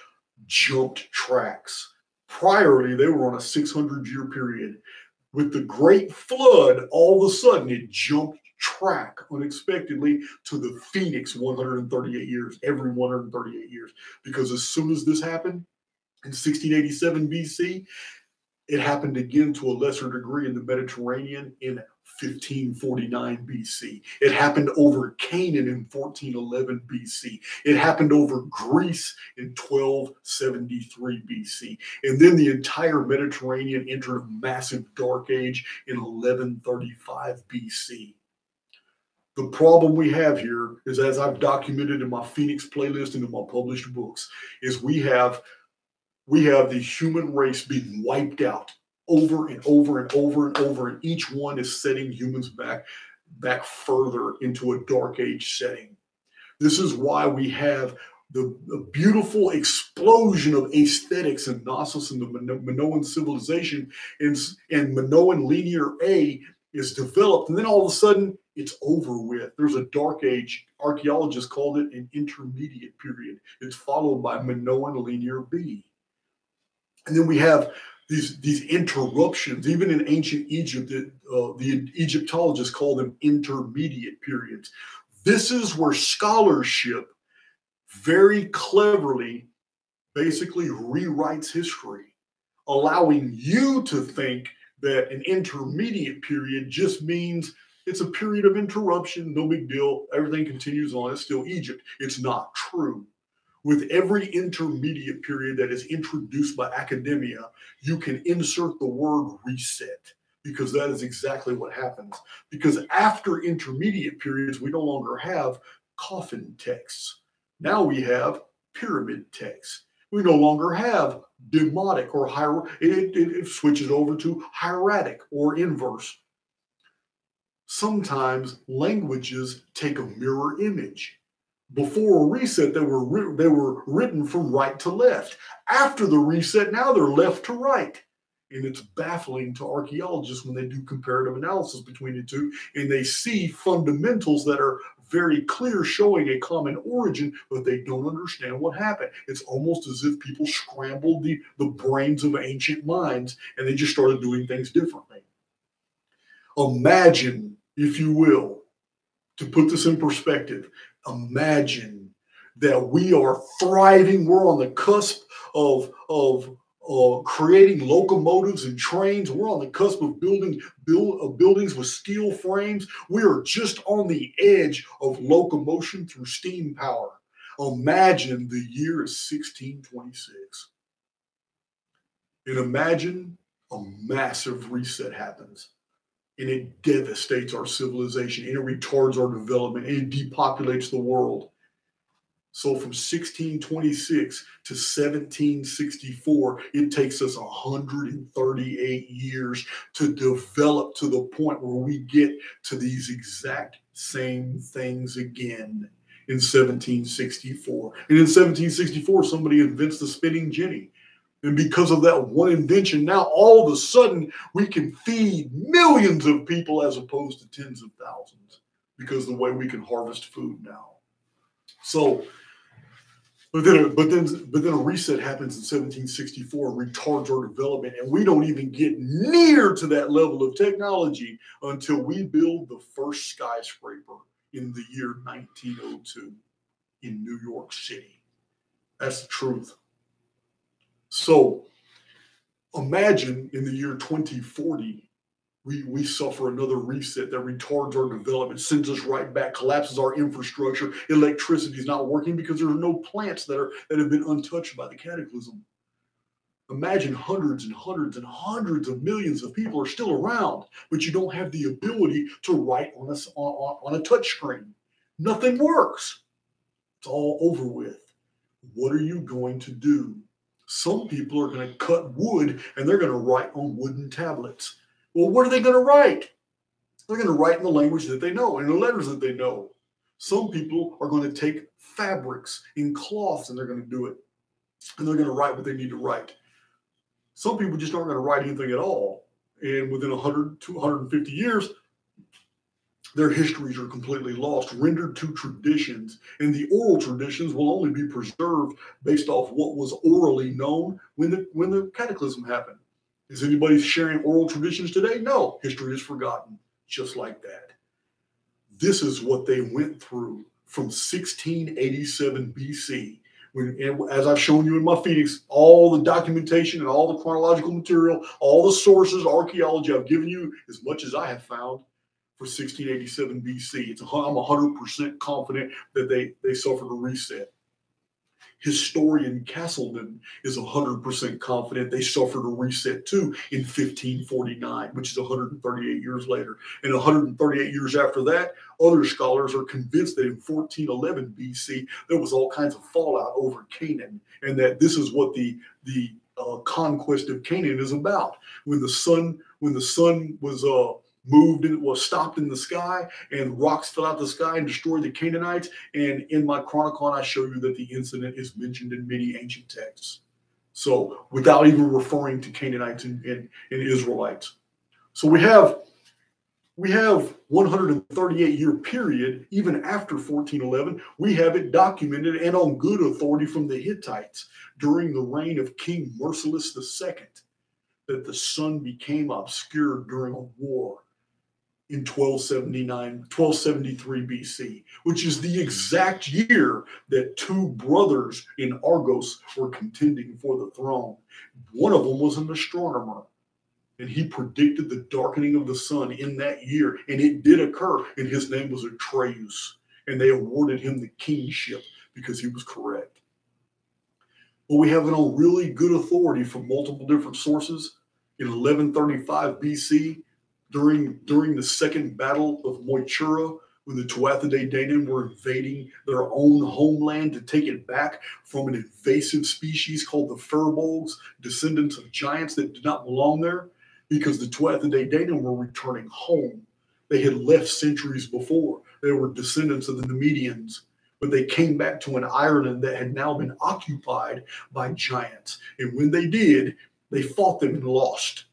jumped tracks. Priorly, they were on a 600-year period. With the Great Flood, all of a sudden, it jumped track unexpectedly to the Phoenix 138 years, every 138 years. Because as soon as this happened in 1687 BC, it happened again to a lesser degree in the Mediterranean in 1549 BC. It happened over Canaan in 1411 BC. It happened over Greece in 1273 BC. And then the entire Mediterranean entered a massive dark age in 1135 BC. The problem we have here is, as I've documented in my Phoenix playlist and in my published books, is we have the human race being wiped out over and over and over and over, and each one is setting humans back further into a dark age setting. This is why we have the beautiful explosion of aesthetics in Knossos and the Minoan civilization, and Minoan linear A is developed, and then all of a sudden it's over with. There's a dark age. Archaeologists called it an intermediate period. It's followed by Minoan linear B. And then we have these interruptions. Even in ancient Egypt, the Egyptologists call them intermediate periods. This is where scholarship very cleverly basically rewrites history, allowing you to think that an intermediate period just means it's a period of interruption, no big deal, everything continues on, it's still Egypt. It's not true. With every intermediate period that is introduced by academia, you can insert the word reset, because that is exactly what happens. Because after intermediate periods, we no longer have coffin texts. Now we have pyramid texts. We no longer have demotic or it switches over to hieratic or inverse. Sometimes languages take a mirror image. Before a reset, they were written from right to left. After the reset, now they're left to right. And it's baffling to archaeologists when they do comparative analysis between the two, and they see fundamentals that are very clear, showing a common origin, but they don't understand what happened. It's almost as if people scrambled the brains of ancient minds, and they just started doing things differently. Imagine, if you will, to put this in perspective, imagine that we are thriving. We're on the cusp of creating locomotives and trains. We're on the cusp of building buildings with steel frames. We are just on the edge of locomotion through steam power. Imagine the year is 1626. And imagine a massive reset happens. And it devastates our civilization, and it retards our development, and it depopulates the world. So from 1626 to 1764, it takes us 138 years to develop to the point where we get to these exact same things again in 1764. And in 1764, somebody invents the spinning jenny. And because of that one invention, now all of a sudden we can feed millions of people as opposed to tens of thousands because of the way we can harvest food now. So, but then a reset happens in 1764 and retards our development, and we don't even get near to that level of technology until we build the first skyscraper in the year 1902 in New York City. That's the truth. So imagine in the year 2040, we suffer another reset that retards our development, sends us right back, collapses our infrastructure. Electricity is not working because there are no plants that have been untouched by the cataclysm. Imagine hundreds and hundreds and hundreds of millions of people are still around, but you don't have the ability to write on a touch screen. Nothing works. It's all over with. What are you going to do? Some people are going to cut wood and they're going to write on wooden tablets. Well, what are they going to write? They're going to write in the language that they know and the letters that they know. Some people are going to take fabrics and cloths and they're going to do it. And they're going to write what they need to write. Some people just aren't going to write anything at all. And within 100 to 150 years, their histories are completely lost, rendered to traditions. And the oral traditions will only be preserved based off what was orally known when the cataclysm happened. Is anybody sharing oral traditions today? No. History is forgotten, just like that. This is what they went through from 1687 BC. As I've shown you in my Phoenix, all the documentation and all the chronological material, all the sources, archaeology, I've given you as much as I have found for 1687 BC. I'm 100% confident that they suffered a reset. Historian Castleton is 100% confident they suffered a reset too in 1549, which is 138 years later. And 138 years after that, other scholars are convinced that in 1411 BC, there was all kinds of fallout over Canaan, and that this is what the conquest of Canaan is about. When the sun was moved and was stopped in the sky, and rocks fell out the sky and destroyed the Canaanites. And in my chronicon, I show you that the incident is mentioned in many ancient texts. So without even referring to Canaanites and Israelites. So we have 138 year period, even after 1411, we have it documented and on good authority from the Hittites during the reign of King Merciless II, that the sun became obscured during a war in 1273 BC, which is the exact year that two brothers in Argos were contending for the throne. One of them was an astronomer, and he predicted the darkening of the sun in that year, and it did occur, and his name was Atreus, and they awarded him the kingship because he was correct. But we have it on really good authority from multiple different sources. In 1135 BC, during the second battle of Moytura, when the Tuatha Danann were invading their own homeland to take it back from an invasive species called the Firbolgs, descendants of giants that did not belong there, because the Tuatha Danann were returning home. They had left centuries before. They were descendants of the Nemedians, but they came back to an Ireland that had now been occupied by giants. And when they did, they fought them and lost.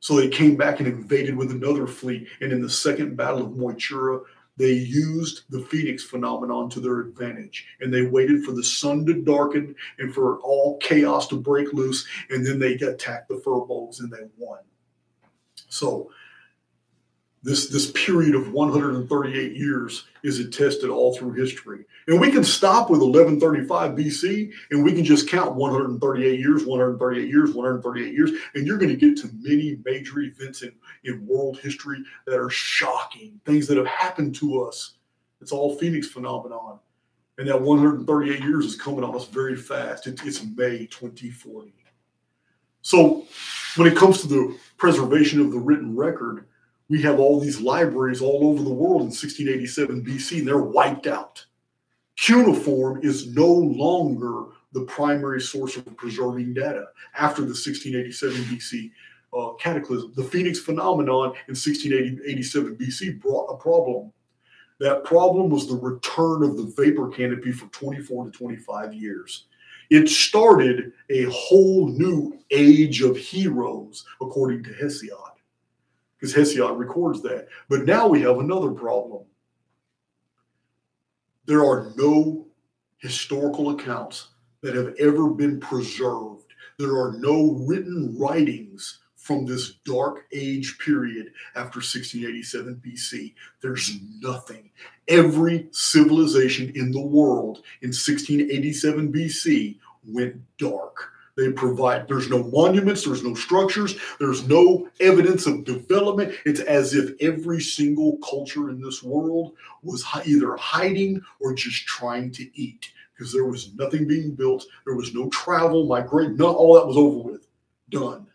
So they came back and invaded with another fleet. And in the second battle of Moytura, they used the Phoenix phenomenon to their advantage. And they waited for the sun to darken and for all chaos to break loose. And then they attacked the Firbolgs and they won. So This period of 138 years is attested all through history. And we can stop with 1135 BC and we can just count 138 years, 138 years, 138 years, and you're going to get to many major events in world history that are shocking, things that have happened to us. It's all Phoenix phenomenon. And that 138 years is coming on us very fast. It's May 2040. So when it comes to the preservation of the written record, we have all these libraries all over the world in 1687 BC, and they're wiped out. Cuneiform is no longer the primary source of preserving data after the 1687 BC cataclysm. The Phoenix phenomenon in 1687 BC brought a problem. That problem was the return of the vapor canopy for 24 to 25 years. It started a whole new age of heroes, according to Hesiod, because Hesiod records that. But now we have another problem. There are no historical accounts that have ever been preserved. There are no written writings from this dark age period after 1687 BC. There's nothing. Every civilization in the world in 1687 BC went dark. There's no monuments, there's no structures, there's no evidence of development. It's as if every single culture in this world was either hiding or just trying to eat, because there was nothing being built, there was no travel, migration, all that was over with, done.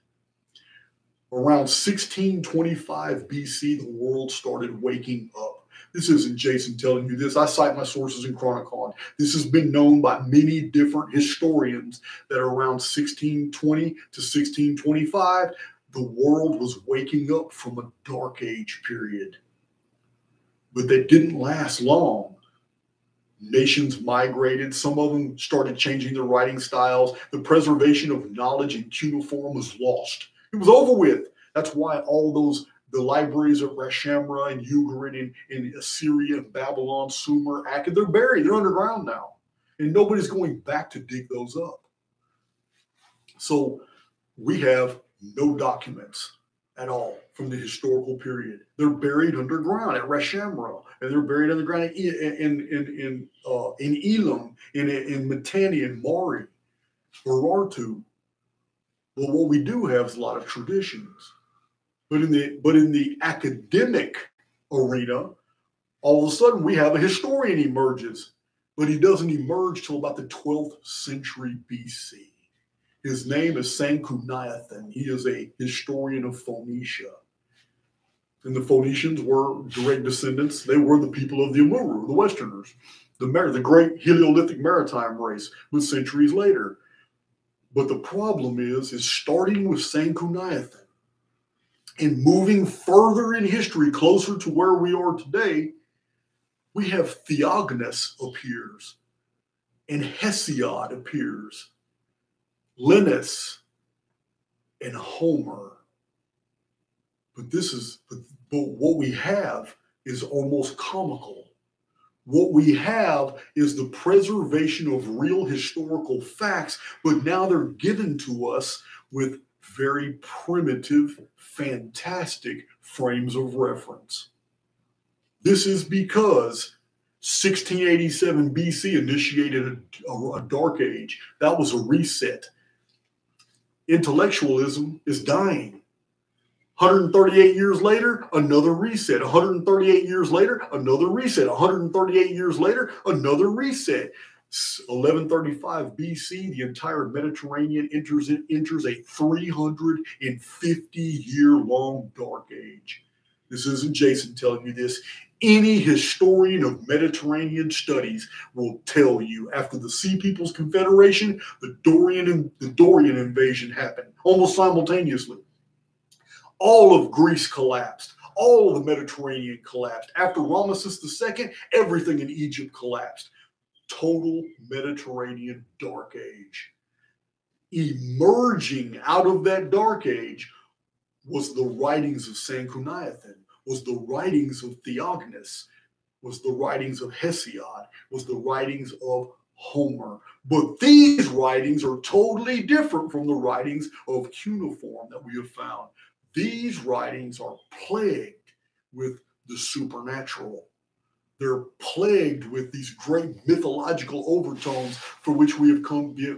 Around 1625 BC, the world started waking up. This isn't Jason telling you this. I cite my sources in Chronicon. This has been known by many different historians that around 1620 to 1625, the world was waking up from a dark age period. But that didn't last long. Nations migrated. Some of them started changing their writing styles. The preservation of knowledge in cuneiform was lost. It was over with. That's why the libraries at Reshamra and Ugarit in Assyria and Babylon, Sumer, Akkad, they're buried. They're underground now. And nobody's going back to dig those up. So we have no documents at all from the historical period. They're buried underground at Reshamra, and they're buried underground in Elam, in Mitanni and Mari, Urartu. Well, what we do have is a lot of traditions. But in the academic arena, all of a sudden we have a historian emerges, but he doesn't emerge till about the 12th century BC. His name is Sanchuniathon. He is a historian of Phoenicia. And the Phoenicians were direct descendants. They were the people of the Amuru, the Westerners, the great Heleolithic maritime race, but centuries later. But the problem is starting with Sanchuniathon and moving further in history, closer to where we are today, we have Theognis appears, and Hesiod appears, Linus, and Homer. But what we have is almost comical. What we have is the preservation of real historical facts, but now they're given to us with very primitive, fantastic frames of reference. This is because 1687 BC initiated a dark age. That was a reset. Intellectualism is dying. 138 years later, another reset. 138 years later, another reset. 138 years later, another reset. 1135 BC, the entire Mediterranean enters a 350-year-long dark age. This isn't Jason telling you this. Any historian of Mediterranean studies will tell you after the Sea Peoples Confederation, the Dorian invasion happened almost simultaneously. All of Greece collapsed. All of the Mediterranean collapsed. After Ramesses II, everything in Egypt collapsed. Total Mediterranean dark age. Emerging out of that dark age was the writings of Sanchuniathon, was the writings of Theognis, was the writings of Hesiod, was the writings of Homer. But these writings are totally different from the writings of cuneiform that we have found. These writings are plagued with the supernatural. They're plagued with these great mythological overtones for which we have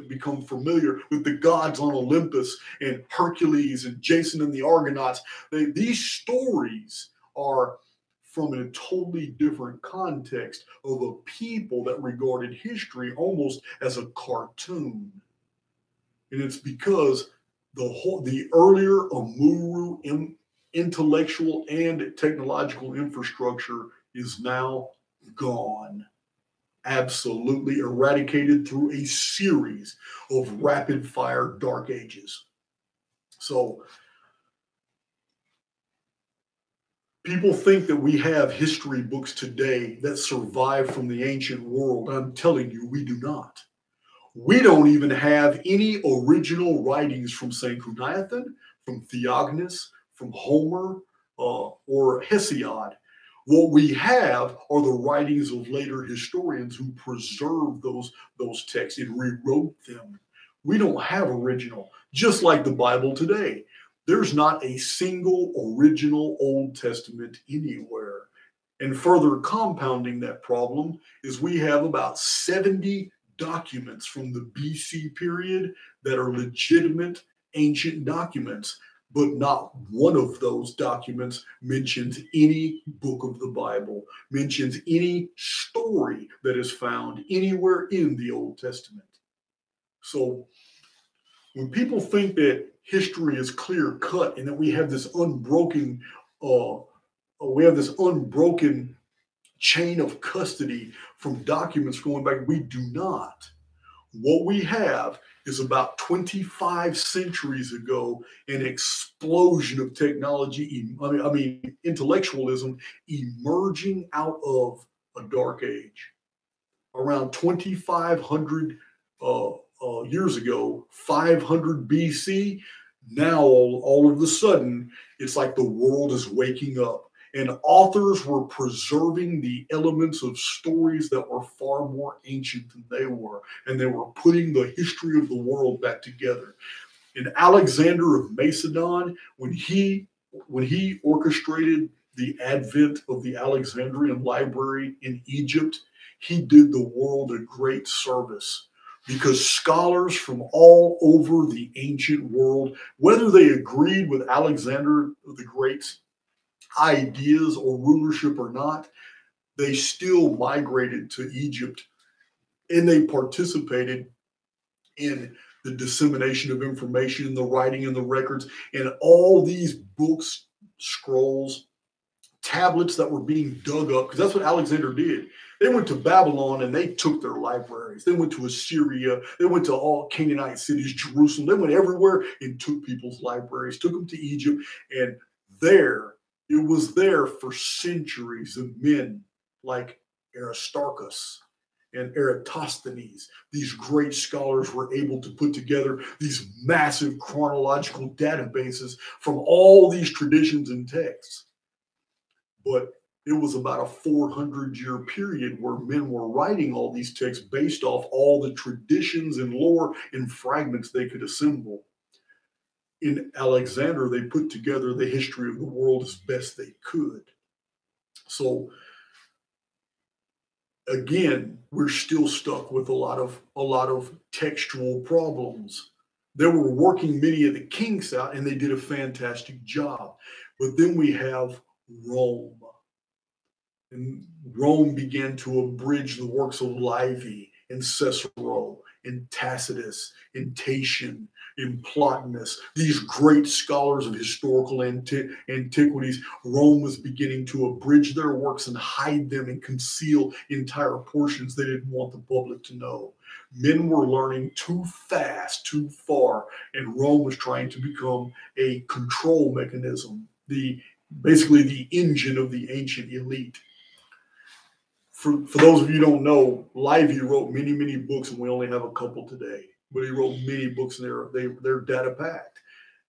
become familiar with the gods on Olympus and Hercules and Jason and the Argonauts. These stories are from a totally different context of a people that regarded history almost as a cartoon. And it's because the earlier Amuru intellectual and technological infrastructure is now gone, absolutely eradicated through a series of rapid fire dark ages. So people think that we have history books today that survive from the ancient world. I'm telling you, we do not. We don't even have any original writings from St. Cunathan, from Theognis, from Homer, or Hesiod. What we have are the writings of later historians who preserved those texts and rewrote them. We don't have original, just like the Bible today. There's not a single original Old Testament anywhere. And further compounding that problem is we have about 70 documents from the BC period that are legitimate ancient documents, but not one of those documents mentions any book of the Bible, mentions any story that is found anywhere in the Old Testament. So when people think that history is clear cut and that we have this unbroken chain of custody from documents going back, we do not. What we have is about 25 centuries ago, an explosion of technology, intellectualism emerging out of a dark age. Around 2,500 years ago, 500 BC, now all of a sudden, it's like the world is waking up. And authors were preserving the elements of stories that were far more ancient than they were. And they were putting the history of the world back together. And Alexander of Macedon, when he orchestrated the advent of the Alexandrian library in Egypt, he did the world a great service. Because scholars from all over the ancient world, whether they agreed with Alexander the Great's ideas or rulership or not, they still migrated to Egypt and they participated in the dissemination of information, the writing and the records, and all these books, scrolls, tablets that were being dug up, because that's what Alexander did. They went to Babylon and they took their libraries. They went to Assyria. They went to all Canaanite cities, Jerusalem. They went everywhere and took people's libraries, took them to Egypt, and it was there for centuries of men like Aristarchus and Eratosthenes. These great scholars were able to put together these massive chronological databases from all these traditions and texts. But it was about a 400-year period where men were writing all these texts based off all the traditions and lore and fragments they could assemble. In Alexander, they put together the history of the world as best they could. So again, we're still stuck with a lot of textual problems. They were working many of the kinks out, and they did a fantastic job. But then we have Rome. And Rome began to abridge the works of Livy and Cicero and Tacitus and Tatian and Plotinus, these great scholars of historical antiquities. Rome was beginning to abridge their works and hide them and conceal entire portions they didn't want the public to know. Men were learning too fast, too far, and Rome was trying to become a control mechanism, basically the engine of the ancient elite. For those of you who don't know, Livy wrote many, many books, and we only have a couple today. But he wrote many books, and they're data packed.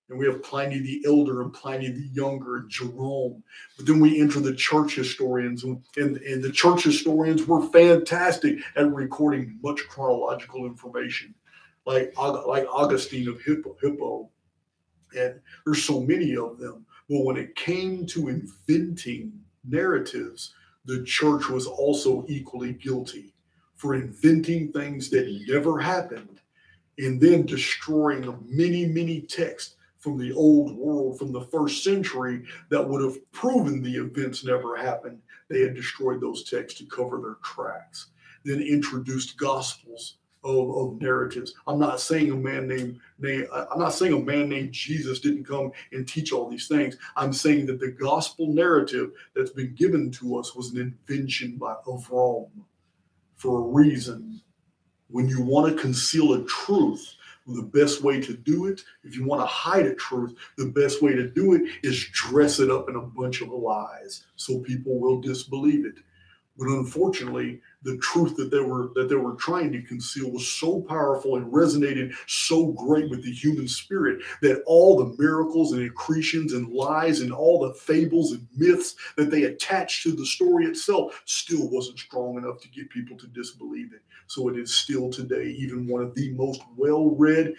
And we have Pliny the Elder and Pliny the Younger and Jerome. But then we enter the church historians, and the church historians were fantastic at recording much chronological information, like Augustine of Hippo. And there's so many of them. Well, when it came to inventing narratives, the church was also equally guilty for inventing things that never happened and then destroying many, many texts from the old world, from the first century, that would have proven the events never happened. They had destroyed those texts to cover their tracks, then introduced gospels of narratives. I'm not saying a man named Jesus didn't come and teach all these things. I'm saying that the gospel narrative that's been given to us was an invention of Rome for a reason. When you want to conceal a truth, the best way to do it, if you want to hide a truth, the best way to do it is dress it up in a bunch of lies so people will disbelieve it. But unfortunately, the truth that they were trying to conceal was so powerful and resonated so great with the human spirit that all the miracles and accretions and lies and all the fables and myths that they attached to the story itself still wasn't strong enough to get people to disbelieve it. So it is still today even one of the most well-read,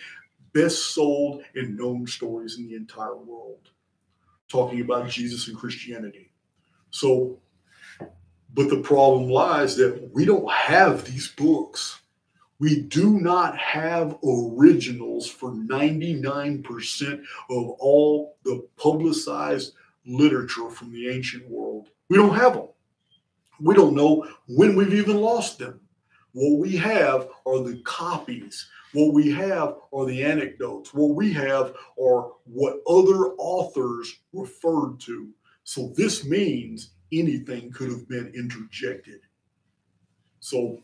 best sold, and known stories in the entire world, talking about Jesus and Christianity. So, but the problem lies that we don't have these books. We do not have originals for 99% of all the publicized literature from the ancient world. We don't have them. We don't know when we've even lost them. What we have are the copies. What we have are the anecdotes. What we have are what other authors referred to. So this means anything could have been interjected. So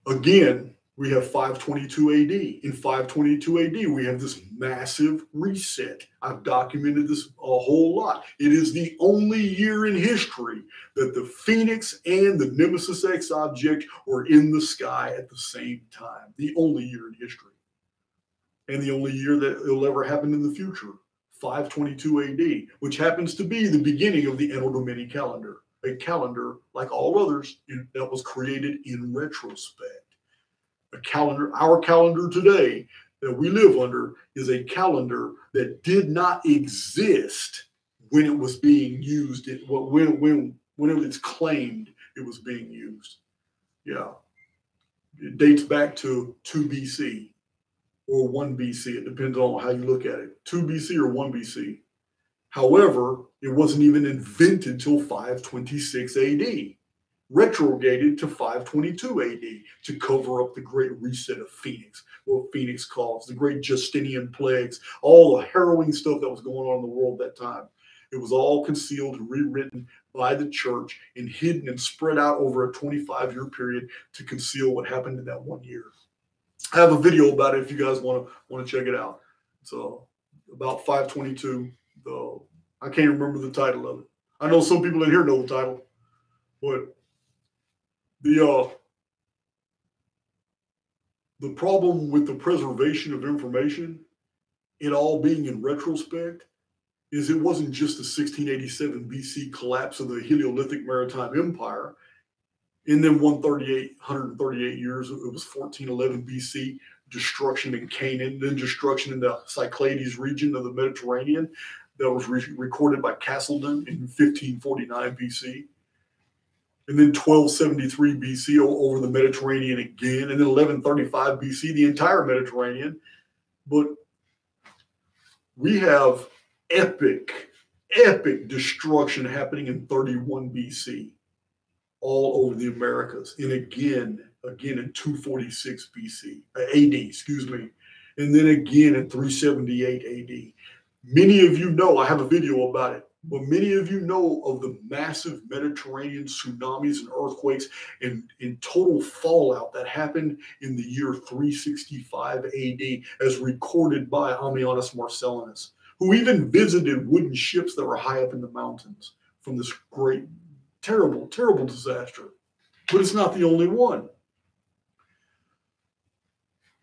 again, we have 522 AD. In 522 AD, we have this massive reset. I've documented this a whole lot. It is the only year in history that the Phoenix and the Nemesis X object were in the sky at the same time. The only year in history. And the only year that it'll ever happen in the future. 522 AD, which happens to be the beginning of the Anno Domini calendar, a calendar like all others that was created in retrospect. A calendar, our calendar today that we live under, is a calendar that did not exist when it was being used. When it's claimed it was being used. Yeah, it dates back to 2 BC. Or 1 BC. It depends on how you look at it. 2 BC or 1 BC. However, it wasn't even invented till 526 AD. Retrograded to 522 AD to cover up the great reset of Phoenix, what Phoenix calls the great Justinian plagues, all the harrowing stuff that was going on in the world at that time. It was all concealed and rewritten by the church and hidden and spread out over a 25-year period to conceal what happened in that 1 year. I have a video about it if you guys want to check it out. So about 522. Though I can't remember the title of it. I know some people in here know the title, but the problem with the preservation of information, it all being in retrospect, is it wasn't just the 1687 BC collapse of the Heleolithic Maritime Empire. And then 138 years, it was 1411 BC, destruction in Canaan, then destruction in the Cyclades region of the Mediterranean that was recorded by Castleton in 1549 BC. And then 1273 BC over the Mediterranean again, and then 1135 BC, the entire Mediterranean. But we have epic destruction happening in 31 BC. All over the Americas, and again in 246 BC, AD, excuse me, and then again in 378 AD. Many of you know, I have a video about it, but many of you know of the massive Mediterranean tsunamis and earthquakes and total fallout that happened in the year 365 AD, as recorded by Ammianus Marcellinus, who even visited wooden ships that were high up in the mountains from this great terrible disaster. But it's not the only one.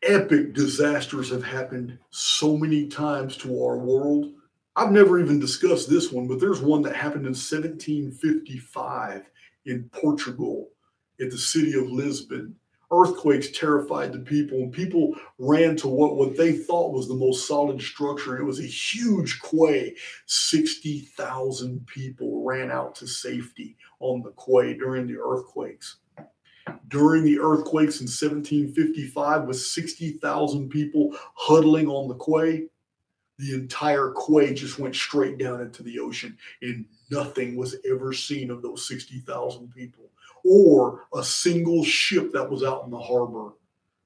Epic disasters have happened so many times to our world. I've never even discussed this one, but there's one that happened in 1755 in Portugal at the city of Lisbon. Earthquakes terrified the people, and people ran to what they thought was the most solid structure. It was a huge quay. 60,000 people ran out to safety on the quay during the earthquakes. During the earthquakes in 1755, with 60,000 people huddling on the quay, the entire quay just went straight down into the ocean, and nothing was ever seen of those 60,000 people or a single ship that was out in the harbor.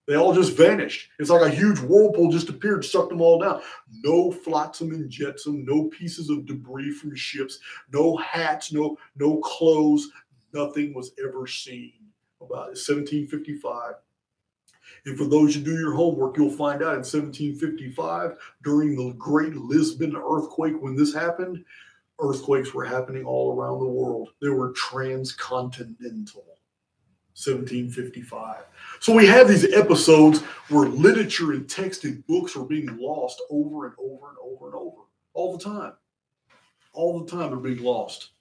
They all just vanished. It's like a huge whirlpool just appeared, sucked them all down. No flotsam and jetsam, no pieces of debris from ships, no hats, no clothes. Nothing was ever seen about it. 1755. And for those who do your homework, you'll find out in 1755, during the Great Lisbon earthquake, when this happened, earthquakes were happening all around the world. They were transcontinental. 1755. So we have these episodes where literature and text and books are being lost over and over and over and over. All the time. All the time they're being lost.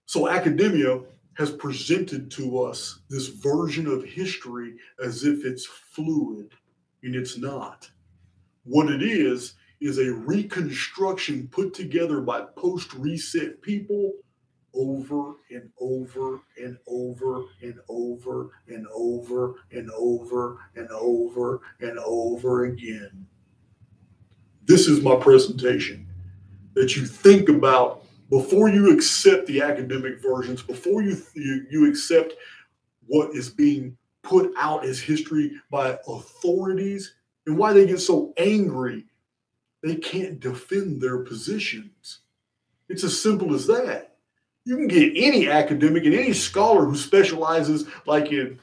So academia has presented to us this version of history as if it's fluid, and it's not. What it is a reconstruction put together by post-reset people over and over and over and over and over and over and over and over again. This is my presentation that you think about before you accept the academic versions, before you accept what is being put out as history by authorities, and why they get so angry they can't defend their positions. It's as simple as that. You can get any academic and any scholar who specializes like in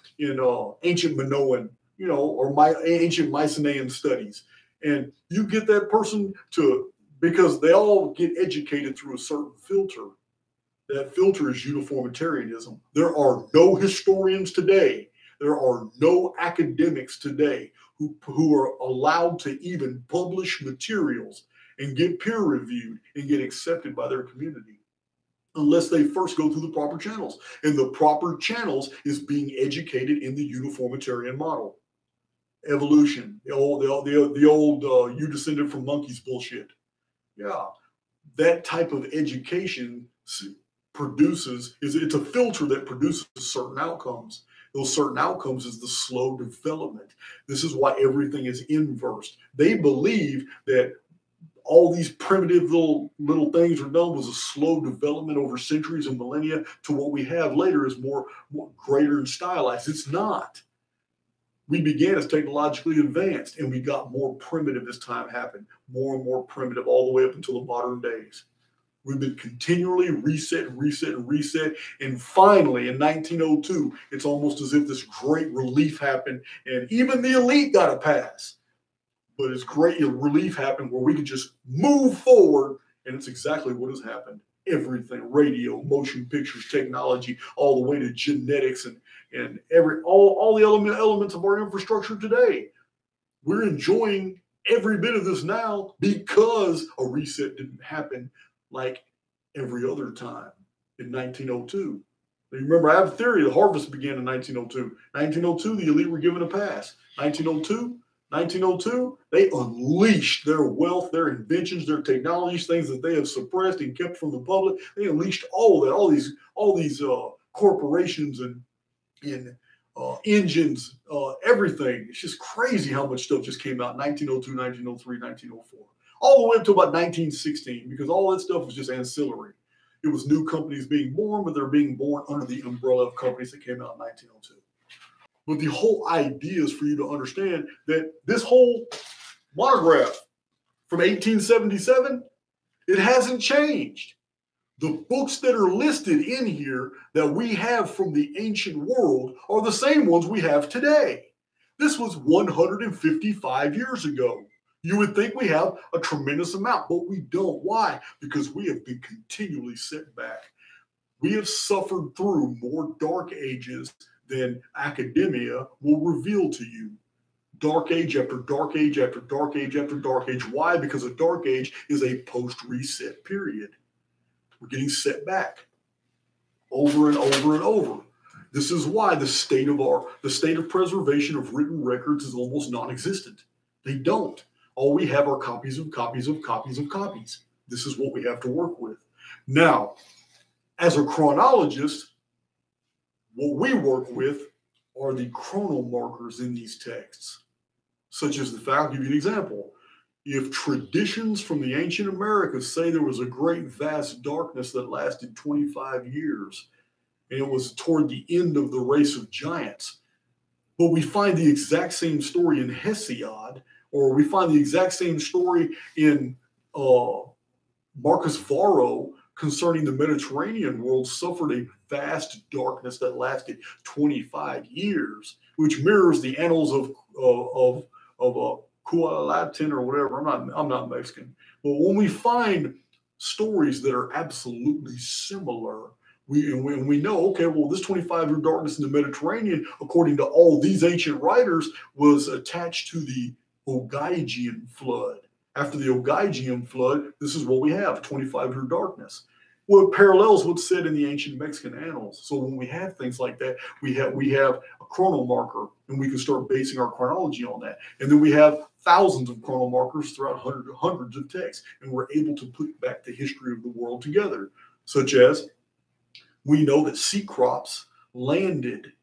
ancient Minoan, or ancient Mycenaean studies, and you get that person to, because they all get educated through a certain filter. That filter is uniformitarianism. There are no historians today. There are no academics today who are allowed to even publish materials and get peer reviewed and get accepted by their community unless they first go through the proper channels. And the proper channels is being educated in the uniformitarian model. Evolution, the old you descended from monkeys bullshit. Yeah, that type of education it's a filter that produces certain outcomes. Those certain outcomes is the slow development. This is why everything is inversed. They believe that all these primitive little things are done was a slow development over centuries and millennia to what we have later is more greater and stylized. It's not. We began as technologically advanced, and we got more primitive as time happened, more and more primitive all the way up until the modern days. We've been continually reset, and finally in 1902, it's almost as if this great relief happened, and even the elite got a pass. But it's great relief happened where we could just move forward, and it's exactly what has happened. Everything, radio, motion pictures, technology, all the way to genetics and all the elements of our infrastructure today. We're enjoying every bit of this now because a reset didn't happen like every other time in 1902. Remember, I have a theory. The harvest began in 1902. 1902, the elite were given a pass. 1902, they unleashed their wealth, their inventions, their technologies, things that they have suppressed and kept from the public. They unleashed all of that, all these corporations and engines, everything. It's just crazy how much stuff just came out in 1902, 1903, 1904. All the way up to about 1916, because all that stuff was just ancillary. It was new companies being born, but they're being born under the umbrella of companies that came out in 1902. But the whole idea is for you to understand that this whole monograph from 1877, it hasn't changed. The books that are listed in here that we have from the ancient world are the same ones we have today. This was 155 years ago. You would think we have a tremendous amount, but we don't. Why? Because we have been continually set back. We have suffered through more dark ages than academia will reveal to you. Dark age after dark age after dark age after dark age. Why? Because a dark age is a post-reset period. We're getting set back over and over and over. This is why the state of preservation of written records is almost non-existent. They don't. All we have are copies of copies of copies of copies. This is what we have to work with. Now, as a chronologist, what we work with are the chronomarkers in these texts, such as the fact, I'll give you an example. If traditions from the ancient Americas say there was a great vast darkness that lasted 25 years, and it was toward the end of the race of giants, but we find the exact same story in Hesiod, or we find the exact same story in Marcus Varro concerning the Mediterranean world suffered a vast darkness that lasted 25 years, which mirrors the annals of Latin or whatever. I'm not Mexican, but when we find stories that are absolutely similar, we know, okay, well, this 25-year darkness in the Mediterranean, according to all these ancient writers, was attached to the Ogygian flood. After the Ogygian flood, this is what we have, 25-year darkness. Well, it parallels what's said in the ancient Mexican annals. So when we have things like that, we have a chronomarker, and we can start basing our chronology on that. And then we have thousands of chronomarkers throughout hundreds of texts, and we're able to put back the history of the world together, such as we know that Cecrops landed.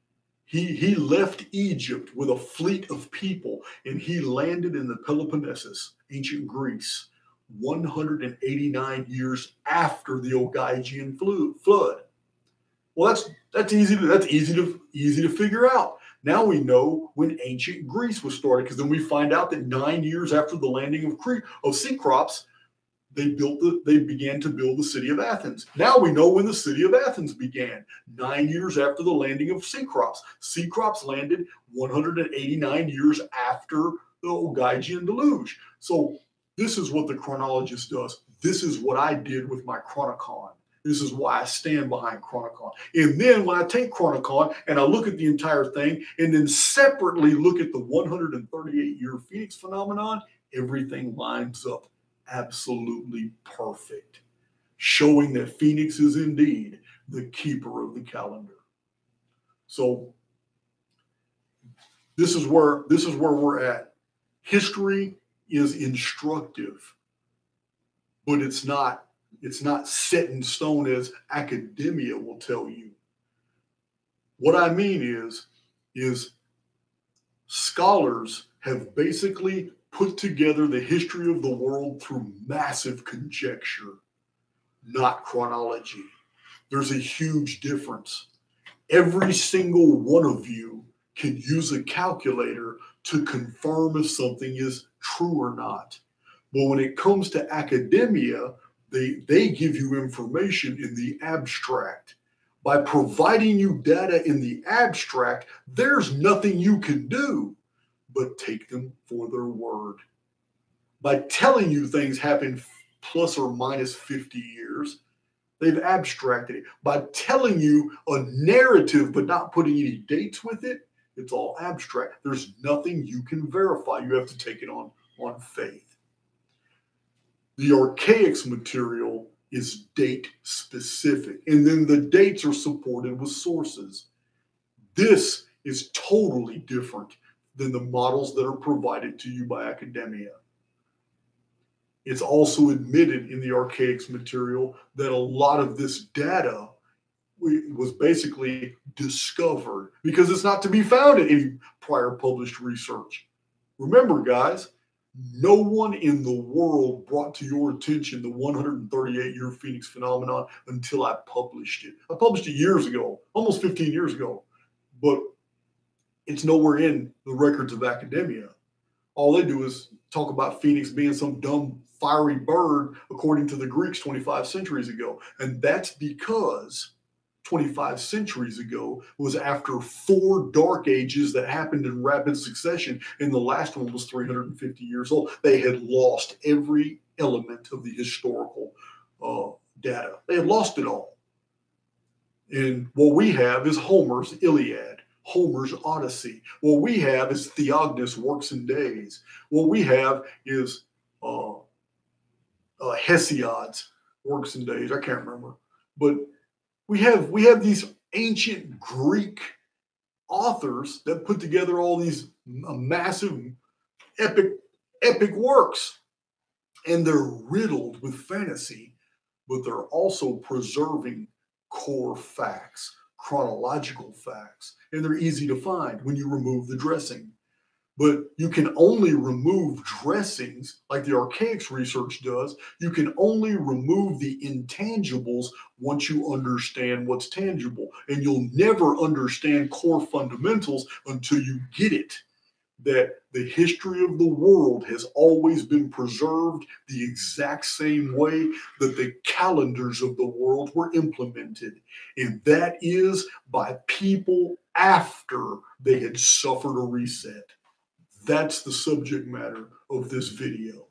He left Egypt with a fleet of people, and he landed in the Peloponnesus, ancient Greece, 189 years after the Ogygian flood. Well, that's easy to figure out. Now we know when ancient Greece was started, because then we find out that 9 years after the landing of Cecrops, they began to build the city of Athens. Now we know when the city of Athens began, 9 years after the landing of Cecrops. Cecrops landed 189 years after the Ogygian deluge. So this is what the chronologist does. This is what I did with my Chronicon. This is why I stand behind Chronicon. And then when I take Chronicon and I look at the entire thing and then separately look at the 138-year Phoenix phenomenon, everything lines up absolutely perfect, showing that Phoenix is indeed the keeper of the calendar. So this is where we're at. History is instructive, but it's not set in stone as academia will tell you. What I mean is scholars have basically put together the history of the world through massive conjecture, not chronology. There's a huge difference. Every single one of you can use a calculator to confirm if something is true or not. But when it comes to academia, they give you information in the abstract. By providing you data in the abstract, there's nothing you can do but take them for their word. By telling you things happen plus or minus 50 years, they've abstracted it. By telling you a narrative but not putting any dates with it, it's all abstract. There's nothing you can verify. You have to take it on faith. The archaics material is date specific, and then the dates are supported with sources. This is totally different than the models that are provided to you by academia. It's also admitted in the archaics material that a lot of this data was basically discovered because it's not to be found in any prior published research. Remember, guys, no one in the world brought to your attention the 138-year Phoenix phenomenon until I published it. I published it years ago, almost 15 years ago, but it's nowhere in the records of academia. All they do is talk about Phoenix being some dumb, fiery bird, according to the Greeks 25 centuries ago. And that's because 25 centuries ago was after 4 dark ages that happened in rapid succession, and the last one was 350 years old. They had lost every element of the historical data. They had lost it all. And what we have is Homer's Iliad, Homer's Odyssey. What we have is Theognis' Works and Days. What we have is Hesiod's Works and Days. I can't remember. But we have these ancient Greek authors that put together all these massive, epic works. And they're riddled with fantasy, but they're also preserving core facts, chronological facts, and they're easy to find when you remove the dressing. But you can only remove dressings like the archaics research does. You can only remove the intangibles once you understand what's tangible. And you'll never understand core fundamentals until you get it. That the history of the world has always been preserved the exact same way that the calendars of the world were implemented. And that is by people after they had suffered a reset. That's the subject matter of this video.